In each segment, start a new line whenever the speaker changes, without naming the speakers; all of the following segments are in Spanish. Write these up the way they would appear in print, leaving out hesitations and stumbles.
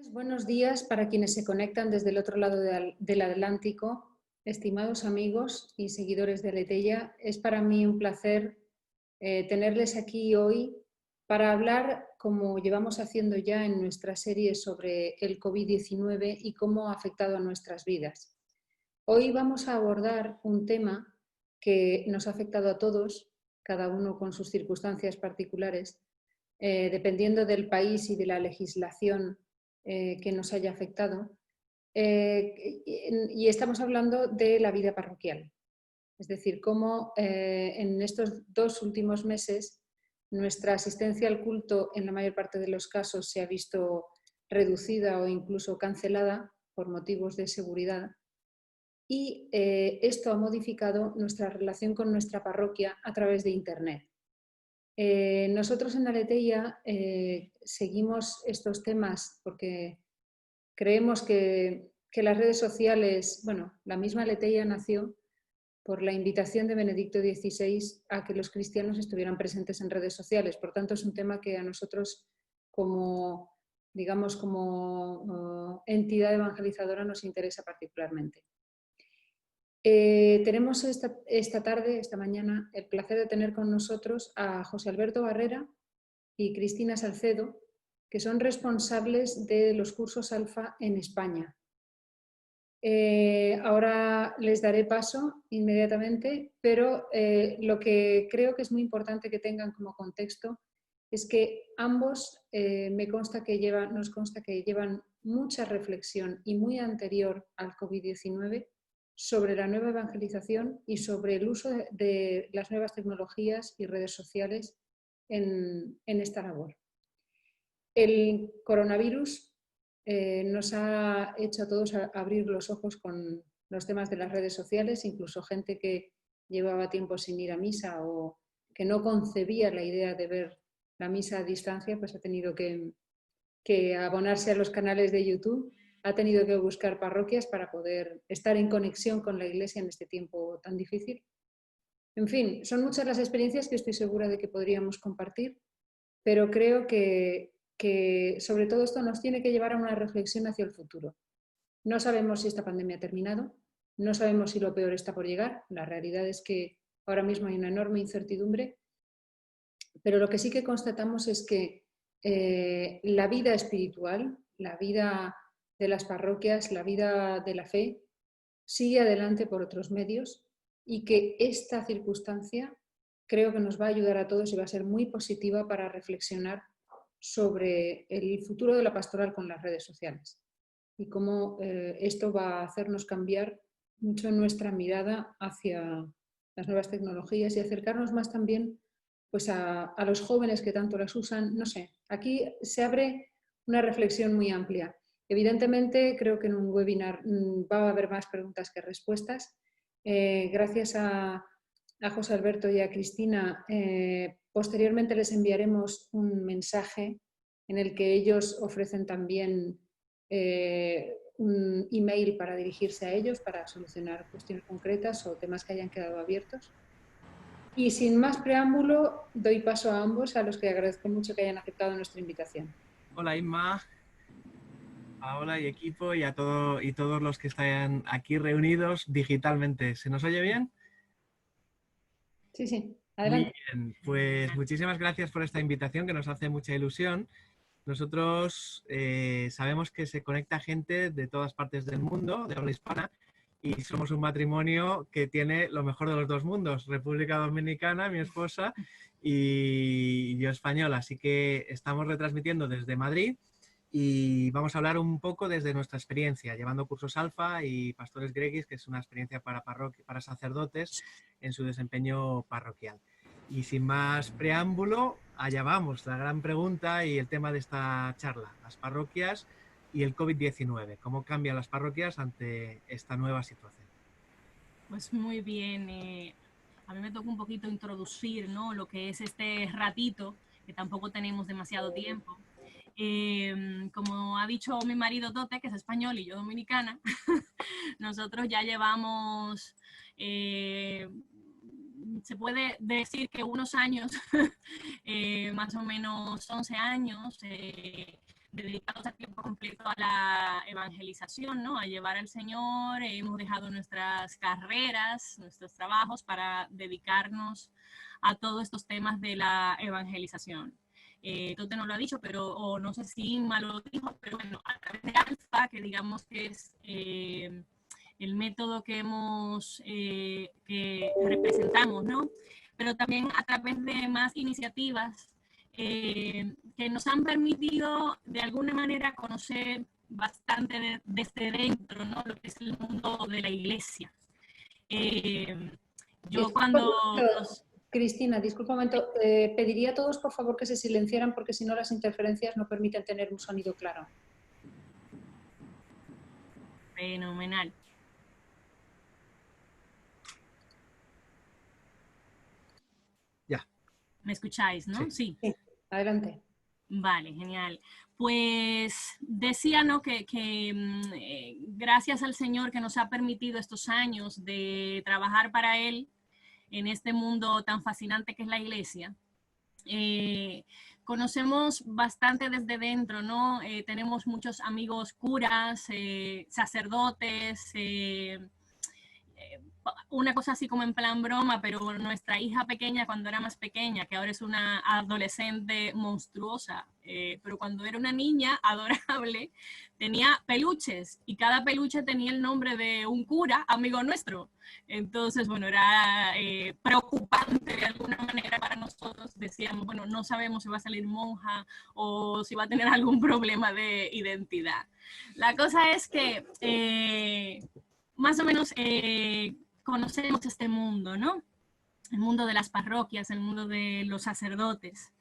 Buenos días para quienes se conectan desde el otro lado del Atlántico. Estimados amigos y seguidores de Aleteia, es para mí un placer tenerles aquí hoy para hablar, como llevamos haciendo ya en nuestra serie sobre el COVID-19 y cómo ha afectado a nuestras vidas. Hoy vamos a abordar un tema que nos ha afectado a todos, cada uno con sus circunstancias particulares, dependiendo del país y de la legislación que nos haya afectado. Y estamos hablando de la vida parroquial. Es decir, cómo en estos 2 últimos meses nuestra asistencia al culto en la mayor parte de los casos se ha visto reducida o incluso cancelada por motivos de seguridad. Y esto ha modificado nuestra relación con nuestra parroquia a través de Internet. Nosotros en Aleteia seguimos estos temas porque creemos que las redes sociales, bueno, la misma Aleteia nació por la invitación de Benedicto XVI a que los cristianos estuvieran presentes en redes sociales. Por tanto, es un tema que a nosotros como, digamos, como entidad evangelizadora nos interesa particularmente. Tenemos esta mañana, el placer de tener con nosotros a José Alberto Barrera y Cristina Salcedo, que son responsables de los cursos Alfa en España. Ahora les daré paso inmediatamente, pero lo que creo que es muy importante que tengan como contexto es que ambos nos consta que llevan mucha reflexión y muy anterior al COVID-19 sobre la nueva evangelización y sobre el uso de las nuevas tecnologías y redes sociales en esta labor. El coronavirus nos ha hecho a todos abrir los ojos con los temas de las redes sociales, incluso gente que llevaba tiempo sin ir a misa o que no concebía la idea de ver la misa a distancia, pues ha tenido que abonarse a los canales de YouTube, ha tenido que buscar parroquias para poder estar en conexión con la Iglesia en este tiempo tan difícil. En fin, son muchas las experiencias que estoy segura de que podríamos compartir, pero creo que sobre todo esto nos tiene que llevar a una reflexión hacia el futuro. No sabemos si esta pandemia ha terminado, no sabemos si lo peor está por llegar, la realidad es que ahora mismo hay una enorme incertidumbre, pero lo que sí que constatamos es que la vida espiritual, la vida de las parroquias, la vida de la fe, sigue adelante por otros medios y que esta circunstancia creo que nos va a ayudar a todos y va a ser muy positiva para reflexionar sobre el futuro de la pastoral con las redes sociales y cómo esto va a hacernos cambiar mucho nuestra mirada hacia las nuevas tecnologías y acercarnos más también pues a los jóvenes que tanto las usan. No sé, aquí se abre una reflexión muy amplia. Evidentemente, creo que en un webinar va a haber más preguntas que respuestas. Gracias a José Alberto y a Cristina, posteriormente les enviaremos un mensaje en el que ellos ofrecen también un email para dirigirse a ellos para solucionar cuestiones concretas o temas que hayan quedado abiertos. Y sin más preámbulo, doy paso a ambos, a los que agradezco mucho que hayan aceptado nuestra invitación.
Hola Inma, hola y equipo y a todos los que están aquí reunidos digitalmente. ¿Se nos oye bien?
Sí, sí,
Muy
adelante.
bien, pues muchísimas gracias por esta invitación que nos hace mucha ilusión. Nosotros sabemos que se conecta gente de todas partes del mundo, de habla hispana, y somos un matrimonio que tiene lo mejor de los dos mundos, República Dominicana, mi esposa, y yo española. Así que estamos retransmitiendo desde Madrid y vamos a hablar un poco desde nuestra experiencia, llevando cursos Alfa y Pastores Gregis, que es una experiencia para sacerdotes en su desempeño parroquial. Y sin más preámbulo, allá vamos, la gran pregunta y el tema de esta charla, las parroquias y el COVID-19. ¿Cómo cambian las parroquias ante esta nueva situación?
Pues muy bien, a mí me toca un poquito introducir, ¿no?, lo que es este ratito, que tampoco tenemos demasiado tiempo. Como ha dicho mi marido Tote, que es español y yo dominicana, nosotros ya llevamos, se puede decir que unos años, más o menos 11 años, dedicados a tiempo completo a la evangelización, ¿no? A llevar al Señor. Hemos dejado nuestras carreras, nuestros trabajos para dedicarnos a todos estos temas de la evangelización. Tote no lo ha dicho, pero, o no sé si Inma lo dijo, pero bueno, a través de Alfa, que digamos que es el método que que representamos, ¿no? Pero también a través de más iniciativas que nos han permitido de alguna manera conocer bastante desde dentro, ¿no? Lo que es el mundo de la iglesia. Yo cuando...
Cristina, disculpa un momento, pediría a todos por favor que se silenciaran porque si no las interferencias no permiten tener un sonido claro.
Fenomenal.
Ya.
¿Me escucháis, no?
Sí. Sí. Adelante.
Vale, genial. Pues decía, ¿no? que gracias al Señor que nos ha permitido estos años de trabajar para Él en este mundo tan fascinante que es la iglesia, conocemos bastante desde dentro, ¿no? Tenemos muchos amigos curas, sacerdotes, una cosa así como en plan broma, pero nuestra hija pequeña cuando era más pequeña, que ahora es una adolescente monstruosa, pero cuando era una niña adorable, tenía peluches y cada peluche tenía el nombre de un cura, amigo nuestro. Entonces, bueno, era preocupante de alguna manera para nosotros. Decíamos, bueno, no sabemos si va a salir monja o si va a tener algún problema de identidad. La cosa es que más o menos conocemos este mundo, ¿no? El mundo de las parroquias, el mundo de los sacerdotes.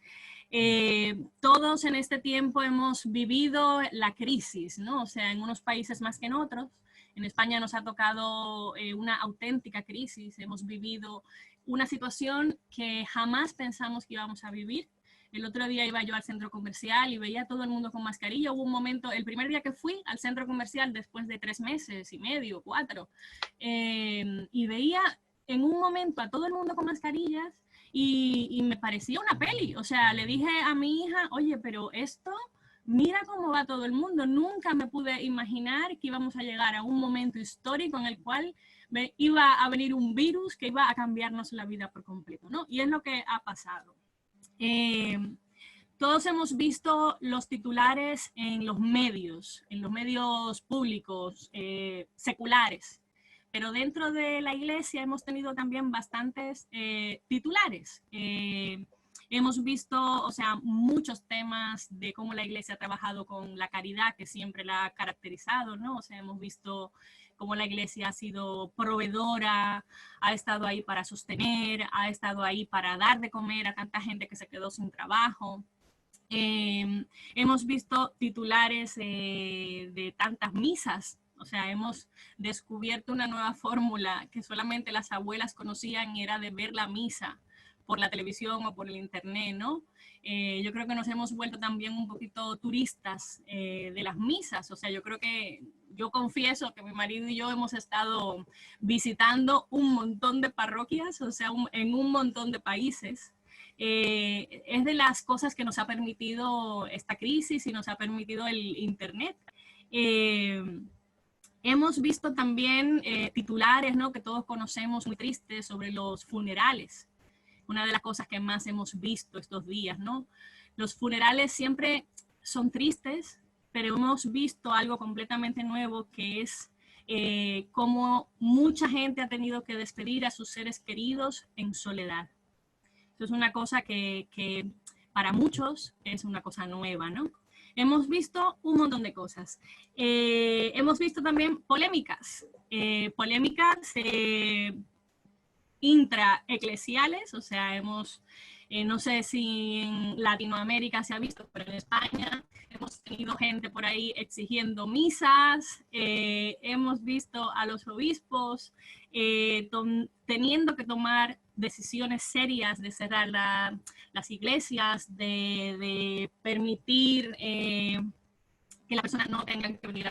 Todos en este tiempo hemos vivido la crisis, ¿no? O sea, en unos países más que en otros. En España nos ha tocado una auténtica crisis. Hemos vivido una situación que jamás pensamos que íbamos a vivir. El otro día iba yo al centro comercial y veía a todo el mundo con mascarilla. Hubo un momento, el primer día que fui al centro comercial después de 3 meses y medio, 4, y veía en un momento a todo el mundo con mascarillas y me parecía una peli. O sea, le dije a mi hija, oye, pero esto, mira cómo va todo el mundo. Nunca me pude imaginar que íbamos a llegar a un momento histórico en el cual iba a venir un virus que iba a cambiarnos la vida por completo, ¿no? Y es lo que ha pasado. Todos hemos visto los titulares en los medios públicos, seculares, pero dentro de la iglesia hemos tenido también bastantes titulares. Hemos visto, o sea, muchos temas de cómo la iglesia ha trabajado con la caridad, que siempre la ha caracterizado, ¿no? O sea, hemos visto cómo la iglesia ha sido proveedora, ha estado ahí para sostener, ha estado ahí para dar de comer a tanta gente que se quedó sin trabajo. Hemos visto titulares de tantas misas, o sea, hemos descubierto una nueva fórmula que solamente las abuelas conocían y era de ver la misa por la televisión o por el internet, ¿no? Yo creo que nos hemos vuelto también un poquito turistas de las misas, o sea, yo confieso que mi marido y yo hemos estado visitando un montón de parroquias, o sea, en un montón de países. Es de las cosas que nos ha permitido esta crisis y nos ha permitido el internet. Hemos visto también titulares, ¿no? Que todos conocemos muy tristes sobre los funerales. Una de las cosas que más hemos visto estos días, ¿no? Los funerales siempre son tristes, pero hemos visto algo completamente nuevo que es cómo mucha gente ha tenido que despedir a sus seres queridos en soledad. Eso es una cosa que para muchos es una cosa nueva, ¿no? Hemos visto un montón de cosas. Hemos visto también polémicas intraeclesiales, o sea, no sé si en Latinoamérica se ha visto, pero en España hemos tenido gente por ahí exigiendo misas, hemos visto a los obispos teniendo que tomar decisiones serias de cerrar las iglesias, de permitir que la persona no tenga que venir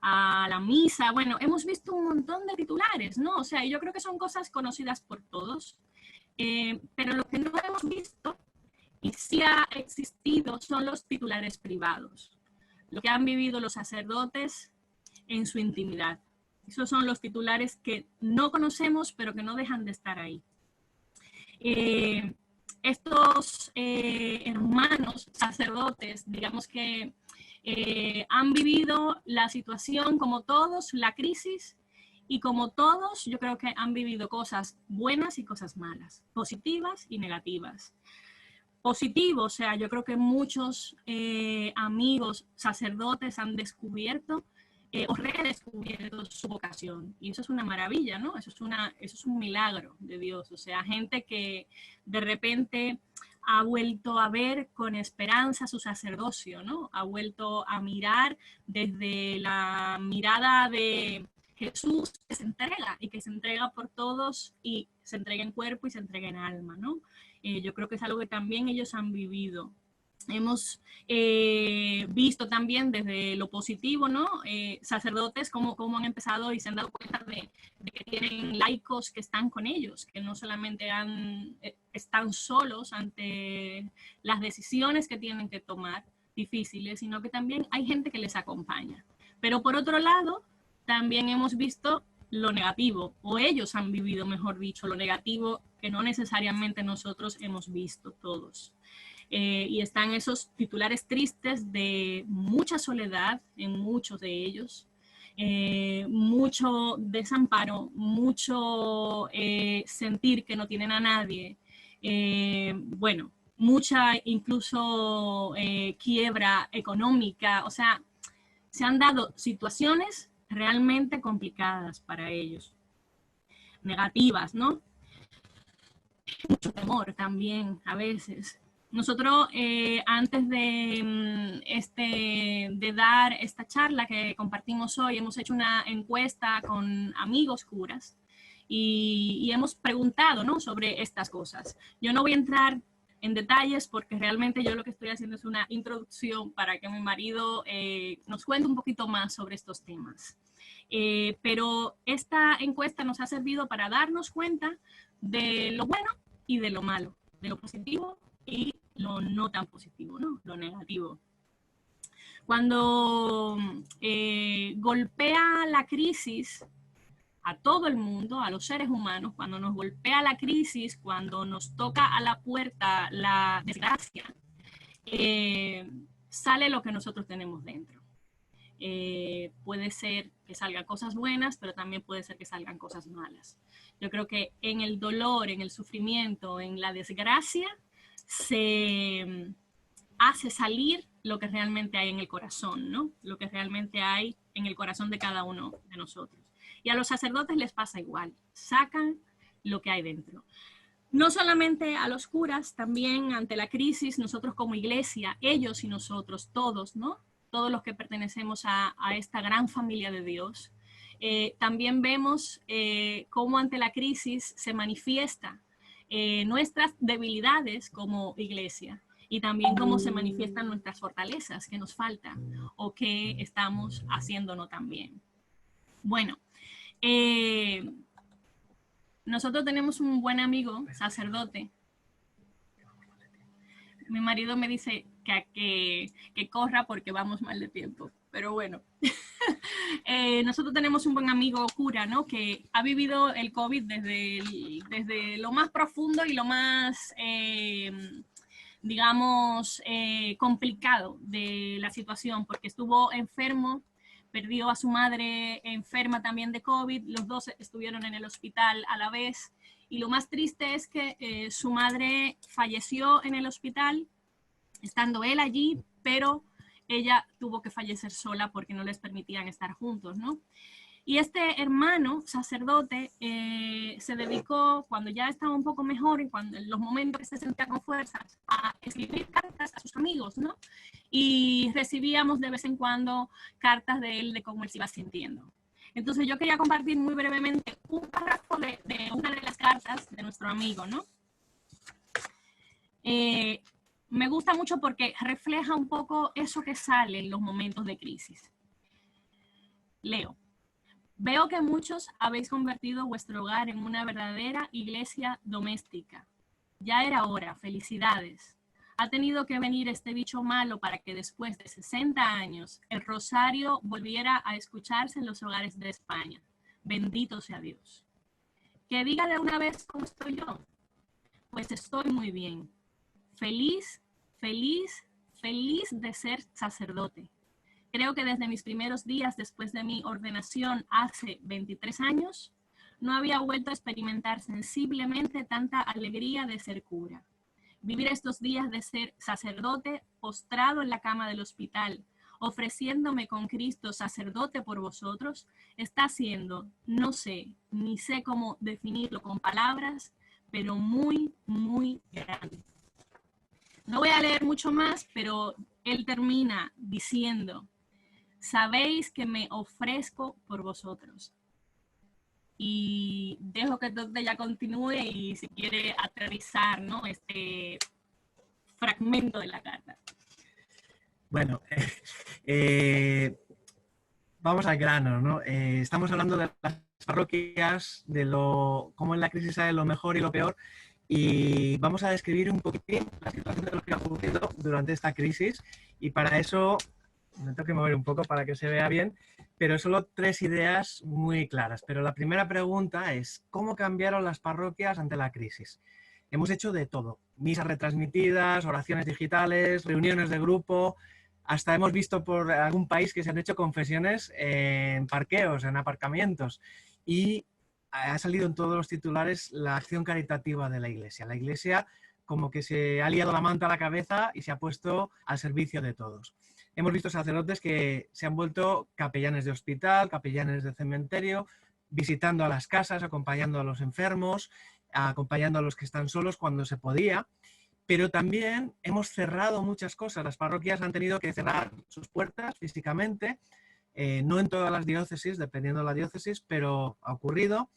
a la misa. Bueno, hemos visto un montón de titulares, ¿no? O sea, yo creo que son cosas conocidas por todos, pero lo que no hemos visto y sí sí ha existido son los titulares privados, lo que han vivido los sacerdotes en su intimidad. Esos son los titulares que no conocemos, pero que no dejan de estar ahí. Estos hermanos sacerdotes, digamos que han vivido la situación como todos, la crisis, y como todos, yo creo que han vivido cosas buenas y cosas malas, positivas y negativas. Positivo, o sea, yo creo que muchos amigos sacerdotes han descubierto o redescubierto su vocación. Y eso es una maravilla, ¿no? Eso es un milagro de Dios. O sea, gente que de repente ha vuelto a ver con esperanza su sacerdocio, ¿no? Ha vuelto a mirar desde la mirada de Jesús, que se entrega y que se entrega por todos y se entrega en cuerpo y se entrega en alma, ¿no? Yo creo que es algo que también ellos han vivido. Hemos visto también desde lo positivo, ¿no? Sacerdotes cómo han empezado y se han dado cuenta de que tienen laicos que están con ellos, que no solamente están solos ante las decisiones que tienen que tomar difíciles, sino que también hay gente que les acompaña. Pero por otro lado, también hemos visto lo negativo, o ellos han vivido, mejor dicho, lo negativo que no necesariamente nosotros hemos visto todos. Y están esos titulares tristes de mucha soledad en muchos de ellos, mucho desamparo, mucho sentir que no tienen a nadie, bueno, mucha incluso quiebra económica, o sea, se han dado situaciones realmente complicadas para ellos, negativas, ¿no? Mucho temor también a veces. Nosotros antes de dar esta charla que compartimos hoy, hemos hecho una encuesta con amigos curas y hemos preguntado, ¿no?, sobre estas cosas. Yo no voy a entrar en detalles porque realmente yo lo que estoy haciendo es una introducción para que mi marido nos cuente un poquito más sobre estos temas. Pero esta encuesta nos ha servido para darnos cuenta de lo bueno y de lo malo, de lo positivo y lo no tan positivo, ¿no?, lo negativo. Cuando golpea la crisis a todo el mundo, a los seres humanos, cuando nos golpea la crisis, cuando nos toca a la puerta la desgracia, sale lo que nosotros tenemos dentro. Puede ser que salgan cosas buenas, pero también puede ser que salgan cosas malas. Yo creo que en el dolor, en el sufrimiento, en la desgracia, se hace salir lo que realmente hay en el corazón, ¿no? Lo que realmente hay en el corazón de cada uno de nosotros. Y a los sacerdotes les pasa igual, sacan lo que hay dentro. No solamente a los curas, también ante la crisis, nosotros como iglesia, ellos y nosotros, todos, ¿no?, todos los que pertenecemos a esta gran familia de Dios, también vemos cómo ante la crisis se manifiesta nuestras debilidades como iglesia y también cómo se manifiestan nuestras fortalezas que nos faltan o que estamos haciéndonos también. Bueno, nosotros tenemos un buen amigo, sacerdote. Mi marido me dice que corra porque vamos mal de tiempo, pero bueno. Nosotros tenemos un buen amigo cura, ¿no?, que ha vivido el COVID desde lo más profundo y lo más, digamos, complicado de la situación, porque estuvo enfermo, perdió a su madre enferma también de COVID, los dos estuvieron en el hospital a la vez, y lo más triste es que su madre falleció en el hospital, estando él allí, pero ella tuvo que fallecer sola porque no les permitían estar juntos, ¿no? Y este hermano sacerdote se dedicó, cuando ya estaba un poco mejor, y cuando en los momentos que se sentía con fuerzas, a escribir cartas a sus amigos, ¿no? Y recibíamos de vez en cuando cartas de él de cómo él se iba sintiendo. Entonces yo quería compartir muy brevemente un párrafo de una de las cartas de nuestro amigo, ¿no? Me gusta mucho porque refleja un poco eso que sale en los momentos de crisis. Leo. Veo que muchos habéis convertido vuestro hogar en una verdadera iglesia doméstica. Ya era hora, felicidades. Ha tenido que venir este bicho malo para que después de 60 años el rosario volviera a escucharse en los hogares de España. Bendito sea Dios. Que diga de una vez cómo estoy yo. Pues estoy muy bien. Feliz, feliz, feliz de ser sacerdote. Creo que desde mis primeros días después de mi ordenación hace 23 años, no había vuelto a experimentar sensiblemente tanta alegría de ser cura. Vivir estos días de ser sacerdote postrado en la cama del hospital, ofreciéndome con Cristo sacerdote por vosotros, está siendo, no sé, ni sé cómo definirlo con palabras, pero muy, muy grande. No voy a leer mucho más, pero él termina diciendo, sabéis que me ofrezco por vosotros. Y dejo que entonces ya continúe y si quiere aterrizar, ¿no?, este fragmento de la carta.
Bueno, vamos al grano, ¿no? Estamos hablando de las parroquias, de cómo en la crisis hay lo mejor y lo peor, y vamos a describir un poquitín la situación de lo que ha ocurrido durante esta crisis, y para eso me tengo que mover un poco para que se vea bien, pero solo 3 ideas muy claras. Pero la primera pregunta es, ¿cómo cambiaron las parroquias ante la crisis? Hemos hecho de todo, misas retransmitidas, oraciones digitales, reuniones de grupo, hasta hemos visto por algún país que se han hecho confesiones en parqueos, en aparcamientos, y ha salido en todos los titulares la acción caritativa de la Iglesia. La Iglesia como que se ha liado la manta a la cabeza y se ha puesto al servicio de todos. Hemos visto sacerdotes que se han vuelto capellanes de hospital, capellanes de cementerio, visitando a las casas, acompañando a los enfermos, acompañando a los que están solos cuando se podía, pero también hemos cerrado muchas cosas. Las parroquias han tenido que cerrar sus puertas físicamente, no en todas las diócesis, dependiendo de la diócesis, pero ha ocurrido.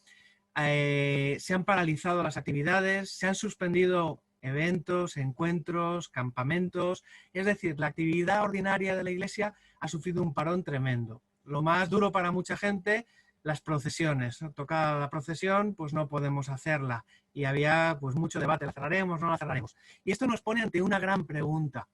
Se han paralizado las actividades, se han suspendido eventos, encuentros, campamentos, es decir, la actividad ordinaria de la Iglesia ha sufrido un parón tremendo. Lo más duro para mucha gente, las procesiones. Toca la procesión, pues no podemos hacerla. Y había pues mucho debate, ¿la cerraremos, no la cerraremos? Y esto nos pone ante una gran pregunta.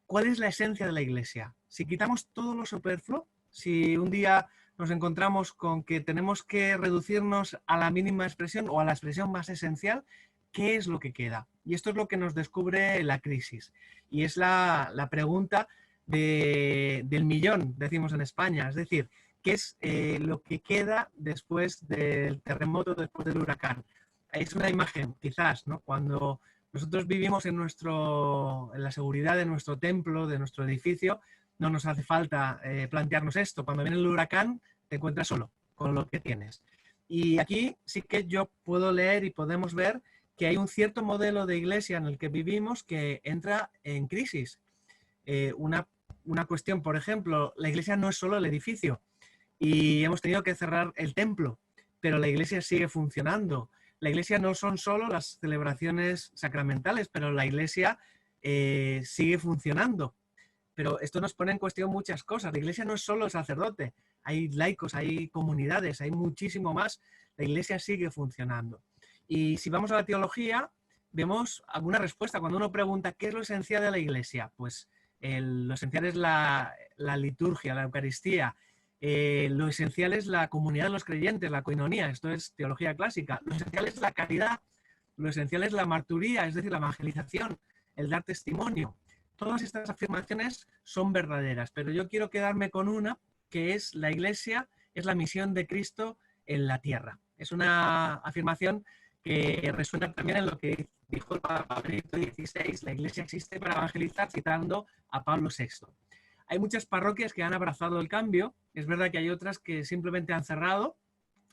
¿Cuál es la esencia de la Iglesia? Si quitamos todo lo superfluo, si un día nos encontramos con que tenemos que reducirnos a la mínima expresión o a la expresión más esencial, ¿qué es lo que queda? Y esto es lo que nos descubre la crisis. Y es la pregunta del millón, decimos en España. Es decir, ¿qué es lo que queda después del terremoto, después del huracán? Es una imagen, quizás, ¿no? Cuando nosotros vivimos en la seguridad de nuestro templo, de nuestro edificio, no nos hace falta plantearnos esto. Cuando viene el huracán, te encuentras solo con lo que tienes. Y aquí sí que yo puedo leer y podemos ver que hay un cierto modelo de iglesia en el que vivimos que entra en crisis. Una cuestión, por ejemplo, la iglesia no es solo el edificio y hemos tenido que cerrar el templo, pero la iglesia sigue funcionando. La iglesia no son solo las celebraciones sacramentales, pero la iglesia sigue funcionando. Pero esto nos pone en cuestión muchas cosas. La iglesia no es solo el sacerdote, hay laicos, hay comunidades, hay muchísimo más. La iglesia sigue funcionando. Y si vamos a la teología, vemos alguna respuesta. Cuando uno pregunta ¿qué es lo esencial de la iglesia? Pues lo esencial es la liturgia, la Eucaristía. Lo esencial es la comunidad de los creyentes, la coinonía. Esto es teología clásica. Lo esencial es la caridad. Lo esencial es la marturía, es decir, la evangelización, el dar testimonio. Todas estas afirmaciones son verdaderas, pero yo quiero quedarme con una, que es la Iglesia, es la misión de Cristo en la tierra. Es una afirmación que resuena también en lo que dijo el Papa Benedicto XVI, la Iglesia existe para evangelizar, citando a Pablo VI. Hay muchas parroquias que han abrazado el cambio, es verdad que hay otras que simplemente han cerrado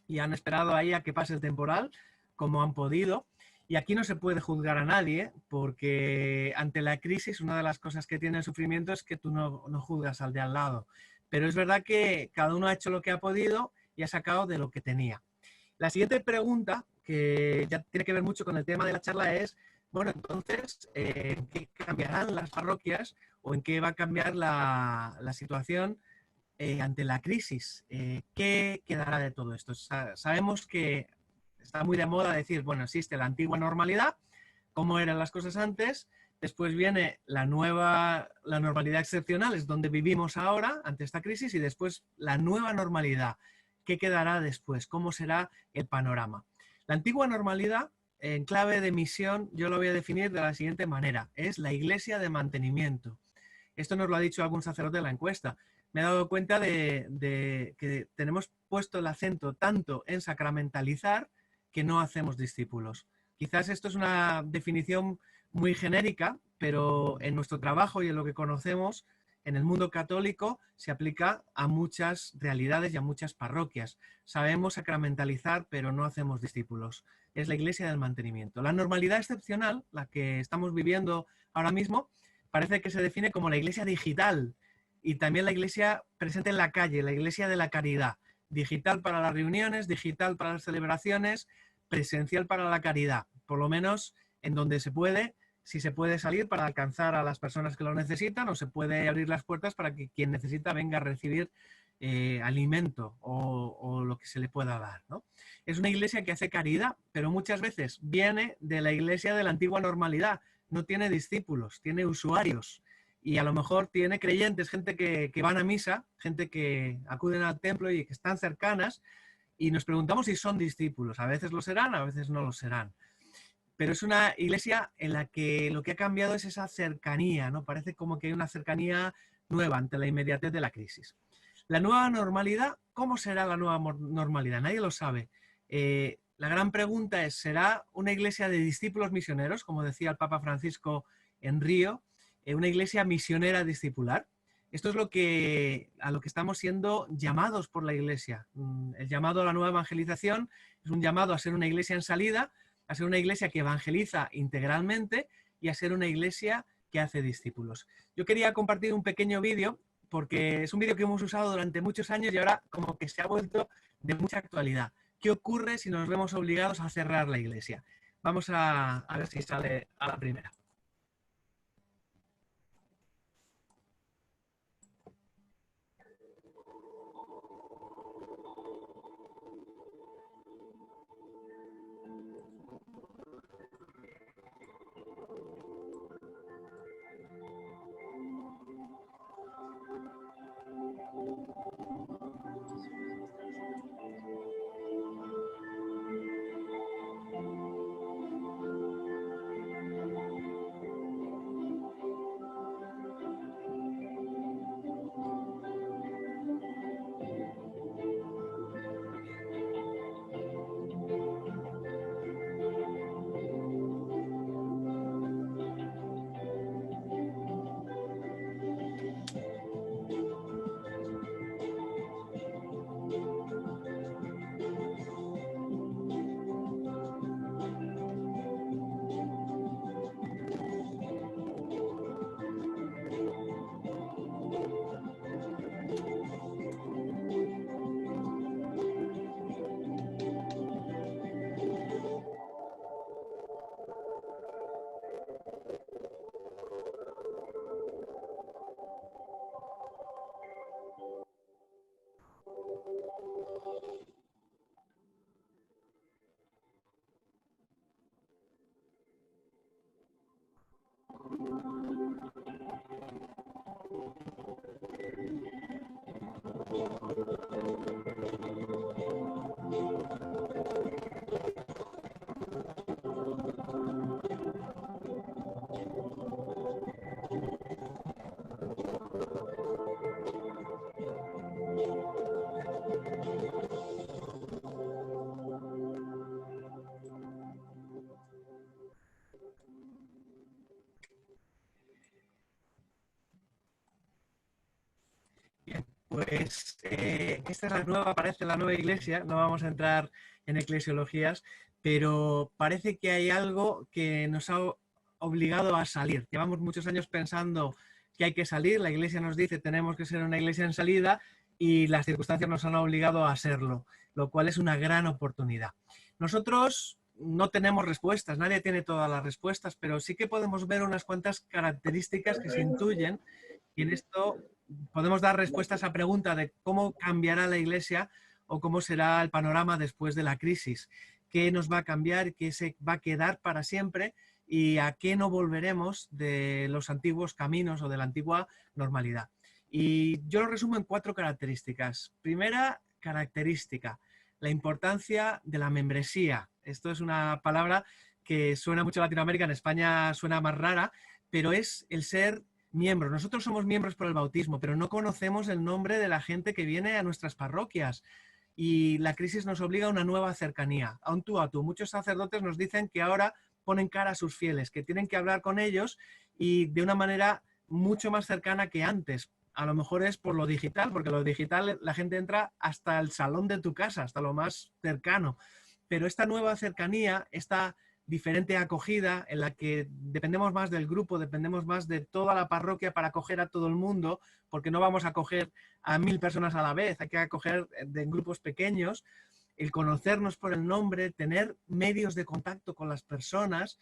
y han esperado ahí a que pase el temporal, como han podido. Y aquí no se puede juzgar a nadie, porque ante la crisis una de las cosas que tiene el sufrimiento es que tú no juzgas al de al lado. Pero es verdad que cada uno ha hecho lo que ha podido y ha sacado de lo que tenía. La siguiente pregunta, que ya tiene que ver mucho con el tema de la charla, es, bueno, entonces, ¿en qué cambiarán las parroquias o en qué va a cambiar la situación ante la crisis? ¿Qué quedará de todo esto? Sabemos que está muy de moda decir, bueno, existe la antigua normalidad, cómo eran las cosas antes, después viene la normalidad excepcional, es donde vivimos ahora ante esta crisis, y después la nueva normalidad. ¿Qué quedará después? ¿Cómo será el panorama? La antigua normalidad, en clave de misión, yo lo voy a definir de la siguiente manera. Es la iglesia de mantenimiento. Esto nos lo ha dicho algún sacerdote en la encuesta. Me he dado cuenta de que tenemos puesto el acento tanto en sacramentalizar que no hacemos discípulos. Quizás esto es una definición muy genérica, pero en nuestro trabajo y en lo que conocemos en el mundo católico se aplica a muchas realidades y a muchas parroquias. Sabemos sacramentalizar, pero no hacemos discípulos. Es la iglesia del mantenimiento. La normalidad excepcional, la que estamos viviendo ahora mismo, parece que se define como la iglesia digital y también la iglesia presente en la calle, la iglesia de la caridad. Digital para las reuniones, digital para las celebraciones, presencial para la caridad. Por lo menos en donde se puede, si se puede salir para alcanzar a las personas que lo necesitan, o se puede abrir las puertas para que quien necesita venga a recibir alimento o lo que se le pueda dar, ¿no? Es una iglesia que hace caridad, pero muchas veces viene de la iglesia de la antigua normalidad. No tiene discípulos, tiene usuarios. Y a lo mejor tiene creyentes, gente que van a misa, gente que acuden al templo y que están cercanas, y nos preguntamos si son discípulos. A veces lo serán, a veces no lo serán. Pero es una iglesia en la que lo que ha cambiado es esa cercanía, ¿no? Parece como que hay una cercanía nueva ante la inmediatez de la crisis. La nueva normalidad, ¿cómo será la nueva normalidad? Nadie lo sabe. La gran pregunta es, ¿será una iglesia de discípulos misioneros, como decía el Papa Francisco en Río, una iglesia misionera discipular? Esto es a lo que estamos siendo llamados por la iglesia. El llamado a la nueva evangelización es un llamado a ser una iglesia en salida, a ser una iglesia que evangeliza integralmente y a ser una iglesia que hace discípulos. Yo quería compartir un pequeño vídeo porque es un vídeo que hemos usado durante muchos años y ahora como que se ha vuelto de mucha actualidad. ¿Qué ocurre si nos vemos obligados a cerrar la iglesia? Vamos a ver si sale a la primera. Pues esta es parece la nueva iglesia, no vamos a entrar en eclesiologías, pero parece que hay algo que nos ha obligado a salir. Llevamos muchos años pensando que hay que salir, la iglesia nos dice tenemos que ser una iglesia en salida y las circunstancias nos han obligado a serlo, lo cual es una gran oportunidad. Nosotros no tenemos respuestas, nadie tiene todas las respuestas, pero sí que podemos ver unas cuantas características que se intuyen y en esto podemos dar respuesta a esa pregunta de cómo cambiará la iglesia o cómo será el panorama después de la crisis, qué nos va a cambiar, qué se va a quedar para siempre y a qué no volveremos de los antiguos caminos o de la antigua normalidad. Y yo lo resumo en 4 características. Primera característica, la importancia de la membresía. Esto es una palabra que suena mucho en Latinoamérica, en España suena más rara, pero es el ser miembros. Nosotros somos miembros por el bautismo, pero no conocemos el nombre de la gente que viene a nuestras parroquias. Y la crisis nos obliga a una nueva cercanía, a un tú a tú. Muchos sacerdotes nos dicen que ahora ponen cara a sus fieles, que tienen que hablar con ellos y de una manera mucho más cercana que antes. A lo mejor es por lo digital, porque lo digital la gente entra hasta el salón de tu casa, hasta lo más cercano. Pero esta nueva cercanía, esta diferente acogida en la que dependemos más del grupo, dependemos más de toda la parroquia para acoger a todo el mundo, porque no vamos a acoger a 1000 personas a la vez, hay que acoger en grupos pequeños, el conocernos por el nombre, tener medios de contacto con las personas,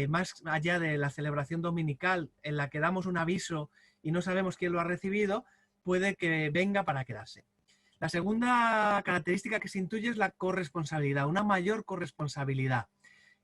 más allá de la celebración dominical en la que damos un aviso y no sabemos quién lo ha recibido, puede que venga para quedarse. La segunda característica que se intuye es la corresponsabilidad, una mayor corresponsabilidad.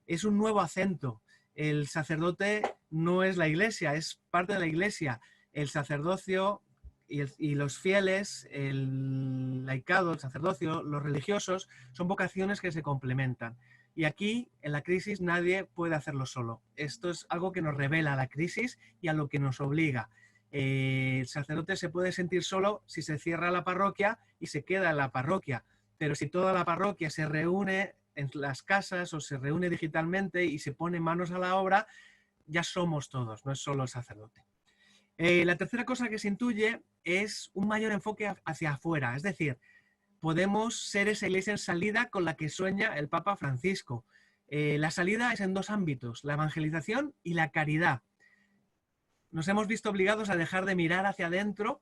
Es un nuevo acento. El sacerdote no es la iglesia, es parte de la iglesia. El sacerdocio y los fieles, el laicado, el sacerdocio, los religiosos, son vocaciones que se complementan. Y aquí, en la crisis, nadie puede hacerlo solo. Esto es algo que nos revela la crisis y a lo que nos obliga. El sacerdote se puede sentir solo si se cierra la parroquia y se queda en la parroquia. Pero si toda la parroquia se reúne en las casas o se reúne digitalmente y se pone manos a la obra, ya somos todos, no es solo el sacerdote. La tercera cosa que se intuye es un mayor enfoque hacia afuera, es decir, podemos ser esa iglesia en salida con la que sueña el Papa Francisco. La salida es en 2 ámbitos, la evangelización y la caridad. Nos hemos visto obligados a dejar de mirar hacia adentro,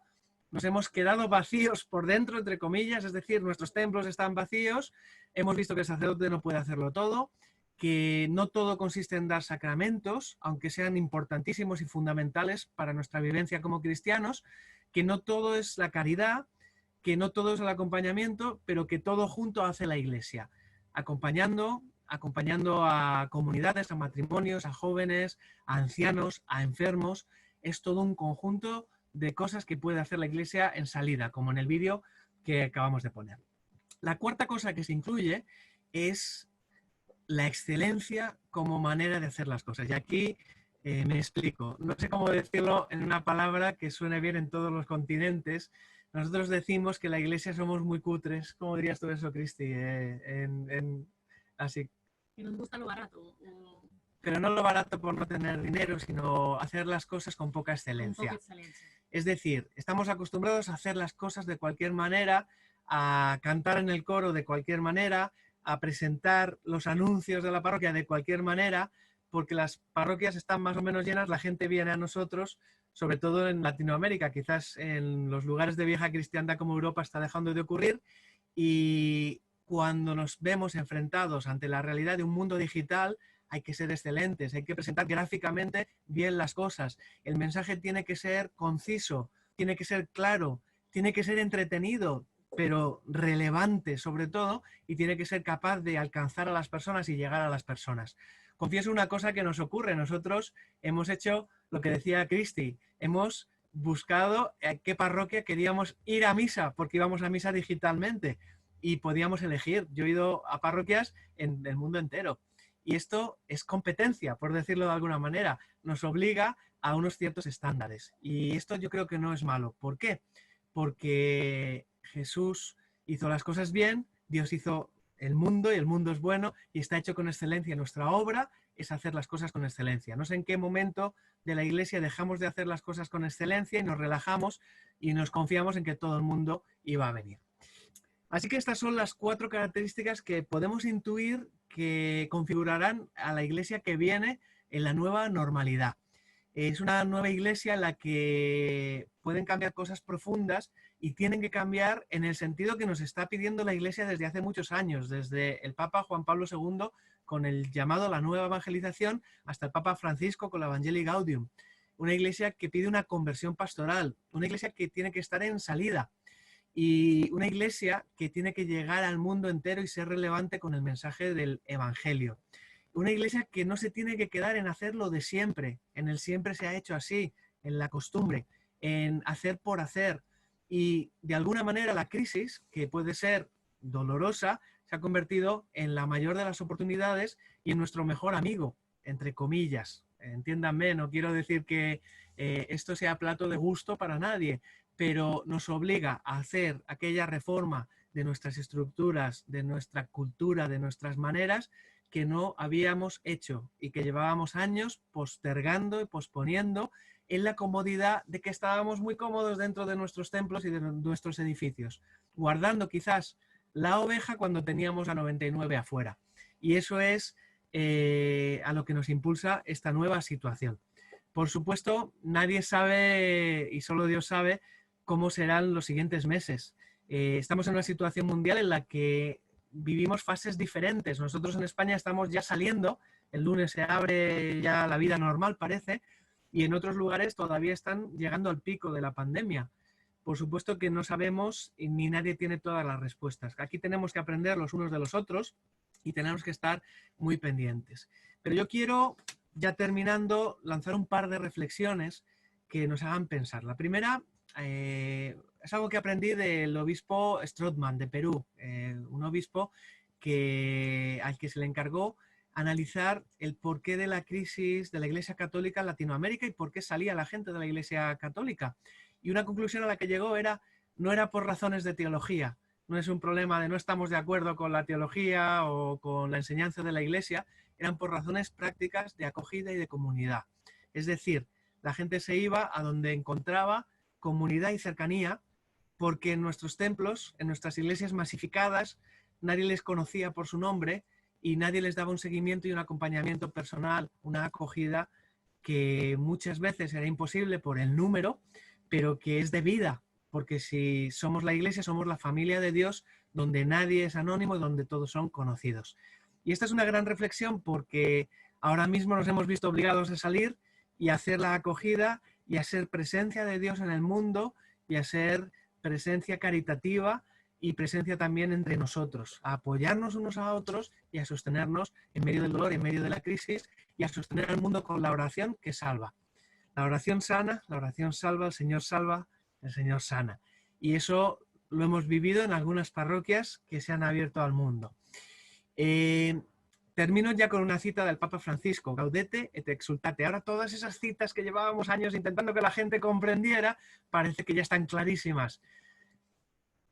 nos hemos quedado vacíos por dentro, entre comillas, es decir, nuestros templos están vacíos, hemos visto que el sacerdote no puede hacerlo todo, que no todo consiste en dar sacramentos, aunque sean importantísimos y fundamentales para nuestra vivencia como cristianos, que no todo es la caridad, que no todo es el acompañamiento, pero que todo junto hace la iglesia, acompañando a comunidades, a matrimonios, a jóvenes, a ancianos, a enfermos. Es todo un conjunto de cosas que puede hacer la iglesia en salida, como en el vídeo que acabamos de poner. La cuarta cosa que se incluye es la excelencia como manera de hacer las cosas. Y aquí me explico. No sé cómo decirlo en una palabra que suene bien en todos los continentes. Nosotros decimos que la iglesia somos muy cutres. ¿Cómo dirías tú eso, Cristi? Así.
Que nos gusta lo barato.
Pero no lo barato por no tener dinero, sino hacer las cosas con poca excelencia.
Con poca excelencia.
Es decir, estamos acostumbrados a hacer las cosas de cualquier manera, a cantar en el coro de cualquier manera, a presentar los anuncios de la parroquia de cualquier manera, porque las parroquias están más o menos llenas, la gente viene a nosotros, sobre todo en Latinoamérica, quizás en los lugares de vieja cristiandad como Europa está dejando de ocurrir, y cuando nos vemos enfrentados ante la realidad de un mundo digital, hay que ser excelentes, hay que presentar gráficamente bien las cosas, el mensaje tiene que ser conciso, tiene que ser claro, tiene que ser entretenido, pero relevante sobre todo, y tiene que ser capaz de alcanzar a las personas y llegar a las personas. Confieso una cosa que nos ocurre, nosotros hemos hecho lo que decía Cristi, hemos buscado a qué parroquia queríamos ir a misa, porque íbamos a misa digitalmente y podíamos elegir. Yo he ido a parroquias en el mundo entero. Y esto es competencia, por decirlo de alguna manera, nos obliga a unos ciertos estándares. Y esto yo creo que no es malo. ¿Por qué? Porque Jesús hizo las cosas bien, Dios hizo el mundo y el mundo es bueno y está hecho con excelencia. Nuestra obra es hacer las cosas con excelencia. No sé en qué momento de la iglesia dejamos de hacer las cosas con excelencia y nos relajamos y nos confiamos en que todo el mundo iba a venir. Así que estas son las 4 características que podemos intuir que configurarán a la iglesia que viene en la nueva normalidad. Es una nueva iglesia en la que pueden cambiar cosas profundas y tienen que cambiar en el sentido que nos está pidiendo la iglesia desde hace muchos años, desde el Papa Juan Pablo II con el llamado a la nueva evangelización hasta el Papa Francisco con la Evangelii Gaudium. Una iglesia que pide una conversión pastoral, una iglesia que tiene que estar en salida, y una iglesia que tiene que llegar al mundo entero y ser relevante con el mensaje del Evangelio. una iglesia que no se tiene que quedar en hacer lo de siempre, en el siempre se ha hecho así, en la costumbre, en hacer por hacer. Y de alguna manera la crisis, que puede ser dolorosa, se ha convertido en la mayor de las oportunidades y en nuestro mejor amigo, entre comillas. Entiéndanme, no quiero decir que esto sea plato de gusto para nadie, pero nos obliga a hacer aquella reforma de nuestras estructuras, de nuestra cultura, de nuestras maneras que no habíamos hecho y que llevábamos años postergando y posponiendo en la comodidad de que estábamos muy cómodos dentro de nuestros templos y de nuestros edificios, guardando quizás la oveja cuando teníamos a 99 afuera. Y eso es a lo que nos impulsa esta nueva situación. Por supuesto, nadie sabe y solo Dios sabe cómo serán los siguientes meses. Estamos en una situación mundial en la que vivimos fases diferentes. Nosotros en España estamos ya saliendo, el lunes se abre ya la vida normal, parece, y en otros lugares todavía están llegando al pico de la pandemia. Por supuesto que no sabemos y ni nadie tiene todas las respuestas. Aquí tenemos que aprender los unos de los otros y tenemos que estar muy pendientes. Pero yo quiero, ya terminando, lanzar un par de reflexiones que nos hagan pensar. La primera es algo que aprendí del obispo Strootman de Perú, un obispo al que se le encargó analizar el porqué de la crisis de la Iglesia Católica en Latinoamérica y por qué salía la gente de la Iglesia Católica. Y una conclusión a la que llegó no era por razones de teología, no es un problema de no estamos de acuerdo con la teología o con la enseñanza de la Iglesia, eran por razones prácticas de acogida y de comunidad. Es decir, la gente se iba a donde encontraba comunidad y cercanía, porque en nuestros templos, en nuestras iglesias masificadas, nadie les conocía por su nombre y nadie les daba un seguimiento y un acompañamiento personal, una acogida que muchas veces era imposible por el número, pero que es debida, porque si somos la iglesia, somos la familia de Dios, donde nadie es anónimo y donde todos son conocidos. Y esta es una gran reflexión porque ahora mismo nos hemos visto obligados a salir y a hacer la acogida y a ser presencia de Dios en el mundo y a ser presencia caritativa y presencia también entre nosotros, a apoyarnos unos a otros y a sostenernos en medio del dolor, en medio de la crisis y a sostener al mundo con la oración que salva. La oración sana, la oración salva, el Señor sana. Y eso lo hemos vivido en algunas parroquias que se han abierto al mundo. Termino ya con una cita del Papa Francisco, Gaudete et exultate. Ahora todas esas citas que llevábamos años intentando que la gente comprendiera, parece que ya están clarísimas.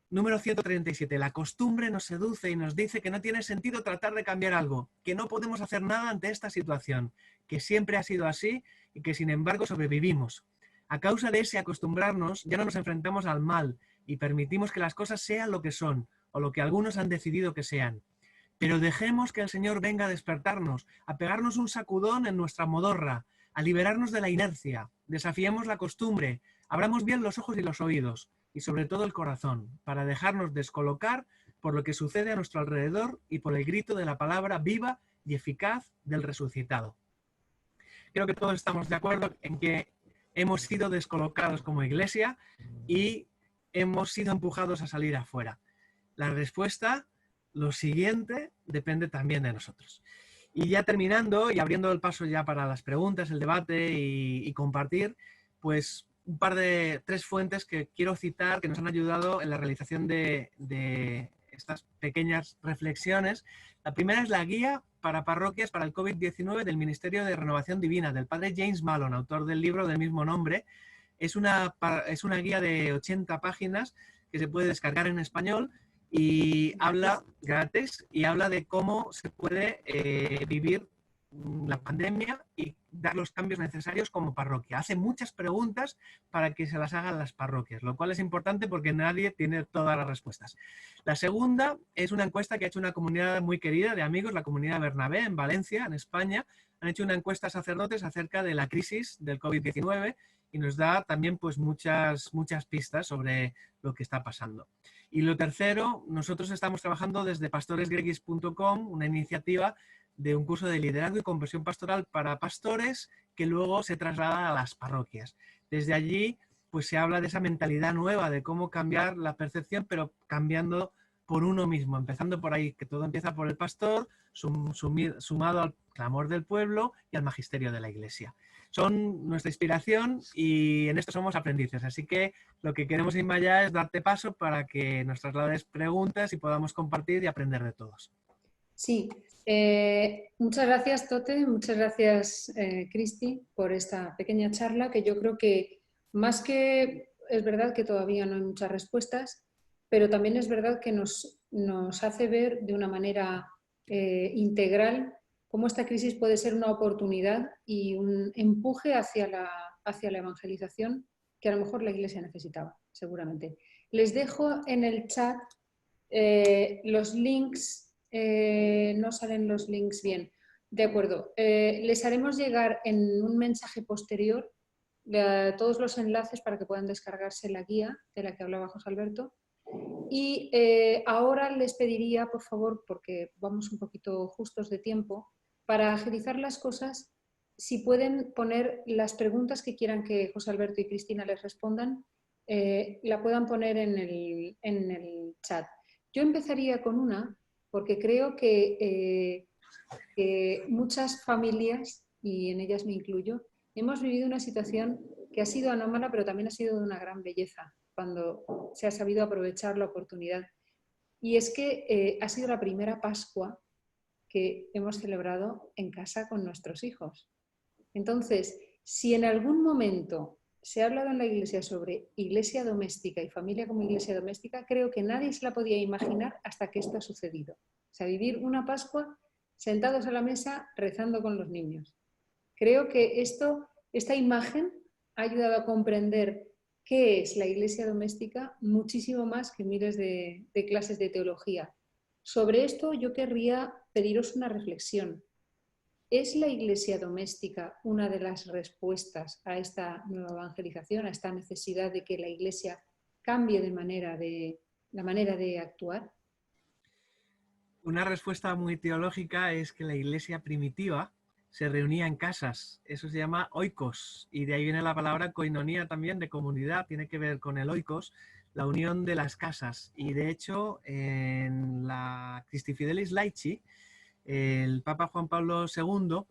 Número 137. La costumbre nos seduce y nos dice que no tiene sentido tratar de cambiar algo, que no podemos hacer nada ante esta situación, que siempre ha sido así y que sin embargo sobrevivimos. A causa de ese acostumbrarnos, ya no nos enfrentamos al mal y permitimos que las cosas sean lo que son o lo que algunos han decidido que sean. Pero dejemos que el Señor venga a despertarnos, a pegarnos un sacudón en nuestra modorra, a liberarnos de la inercia. Desafiemos la costumbre, abramos bien los ojos y los oídos, y sobre todo el corazón, para dejarnos descolocar por lo que sucede a nuestro alrededor y por el grito de la palabra viva y eficaz del resucitado. Creo que todos estamos de acuerdo en que hemos sido descolocados como iglesia y hemos sido empujados a salir afuera. La respuesta, lo siguiente, depende también de nosotros. Y ya terminando y abriendo el paso ya para las preguntas, el debate y compartir, pues tres fuentes que quiero citar que nos han ayudado en la realización de estas pequeñas reflexiones. La primera es la guía para parroquias para el COVID-19 del Ministerio de Renovación Divina, del padre James Mallon, autor del libro del mismo nombre. Es una guía de 80 páginas que se puede descargar en español y habla gratis y habla de cómo se puede vivir la pandemia y dar los cambios necesarios como parroquia. Hace muchas preguntas para que se las hagan las parroquias, lo cual es importante porque nadie tiene todas las respuestas. La segunda es una encuesta que ha hecho una comunidad muy querida de amigos, la comunidad Bernabé en Valencia, en España. Han hecho una encuesta a sacerdotes acerca de la crisis del COVID-19 y nos da también pues muchas pistas sobre lo que está pasando. Y lo tercero, nosotros estamos trabajando desde pastoresgregis.com, una iniciativa de un curso de liderazgo y conversión pastoral para pastores que luego se traslada a las parroquias. Desde allí pues se habla de esa mentalidad nueva, de cómo cambiar la percepción, pero cambiando por uno mismo, empezando por ahí, que todo empieza por el pastor, sumado al clamor del pueblo y al magisterio de la Iglesia. Son nuestra inspiración y en esto somos aprendices. Así que lo que queremos, Inma, ya es darte paso para que nos traslades preguntas y podamos compartir y aprender de todos.
Sí, muchas gracias, Tote, muchas gracias, Cristi, por esta pequeña charla que yo creo que más que es verdad que todavía no hay muchas respuestas, pero también es verdad que nos hace ver de una manera integral cómo esta crisis puede ser una oportunidad y un empuje hacia la evangelización que a lo mejor la Iglesia necesitaba, seguramente. Les dejo en el chat los links, no salen los links bien, de acuerdo. Les haremos llegar en un mensaje posterior todos los enlaces para que puedan descargarse la guía de la que hablaba José Alberto. Y ahora les pediría, por favor, porque vamos un poquito justos de tiempo, para agilizar las cosas, si pueden poner las preguntas que quieran que José Alberto y Cristina les respondan, la puedan poner en el chat. Yo empezaría con una, porque creo que muchas familias, y en ellas me incluyo, hemos vivido una situación que ha sido anómala, pero también ha sido de una gran belleza, cuando se ha sabido aprovechar la oportunidad. Y es que ha sido la primera Pascua que hemos celebrado en casa con nuestros hijos. Entonces, si en algún momento se ha hablado en la Iglesia sobre iglesia doméstica y familia como iglesia doméstica, creo que nadie se la podía imaginar hasta que esto ha sucedido. O sea, vivir una Pascua sentados a la mesa rezando con los niños. Creo que esta imagen ha ayudado a comprender qué es la iglesia doméstica muchísimo más que miles de clases de teología. Sobre esto yo querría pediros una reflexión. ¿Es la iglesia doméstica una de las respuestas a esta nueva evangelización, a esta necesidad de que la iglesia cambie la manera de actuar?
Una respuesta muy teológica es que la iglesia primitiva se reunía en casas. Eso se llama oikos. Y de ahí viene la palabra koinonía también, de comunidad. Tiene que ver con el oikos, la unión de las casas. Y de hecho, en la Christi Fidelis Laici, el Papa Juan Pablo II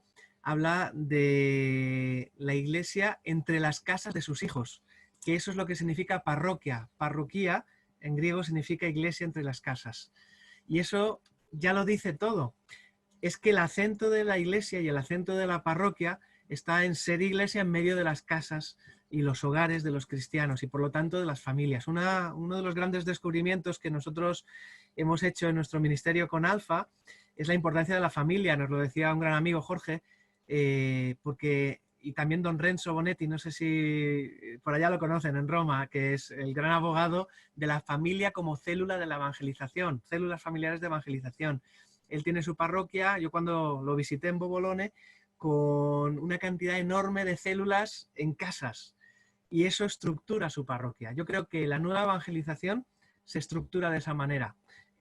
habla de la iglesia entre las casas de sus hijos, que eso es lo que significa parroquia. Parroquia en griego significa iglesia entre las casas. Y eso ya lo dice todo. Es que el acento de la iglesia y el acento de la parroquia está en ser iglesia en medio de las casas y los hogares de los cristianos y por lo tanto de las familias. Uno de los grandes descubrimientos que nosotros hemos hecho en nuestro ministerio con Alfa es la importancia de la familia. Nos lo decía un gran amigo, Jorge, y también don Renzo Bonetti, no sé si por allá lo conocen, en Roma, que es el gran abogado de la familia como célula de la evangelización, células familiares de evangelización. Él tiene su parroquia, yo cuando lo visité en Bobolone, con una cantidad enorme de células en casas, y eso estructura su parroquia. Yo creo que la nueva evangelización se estructura de esa manera,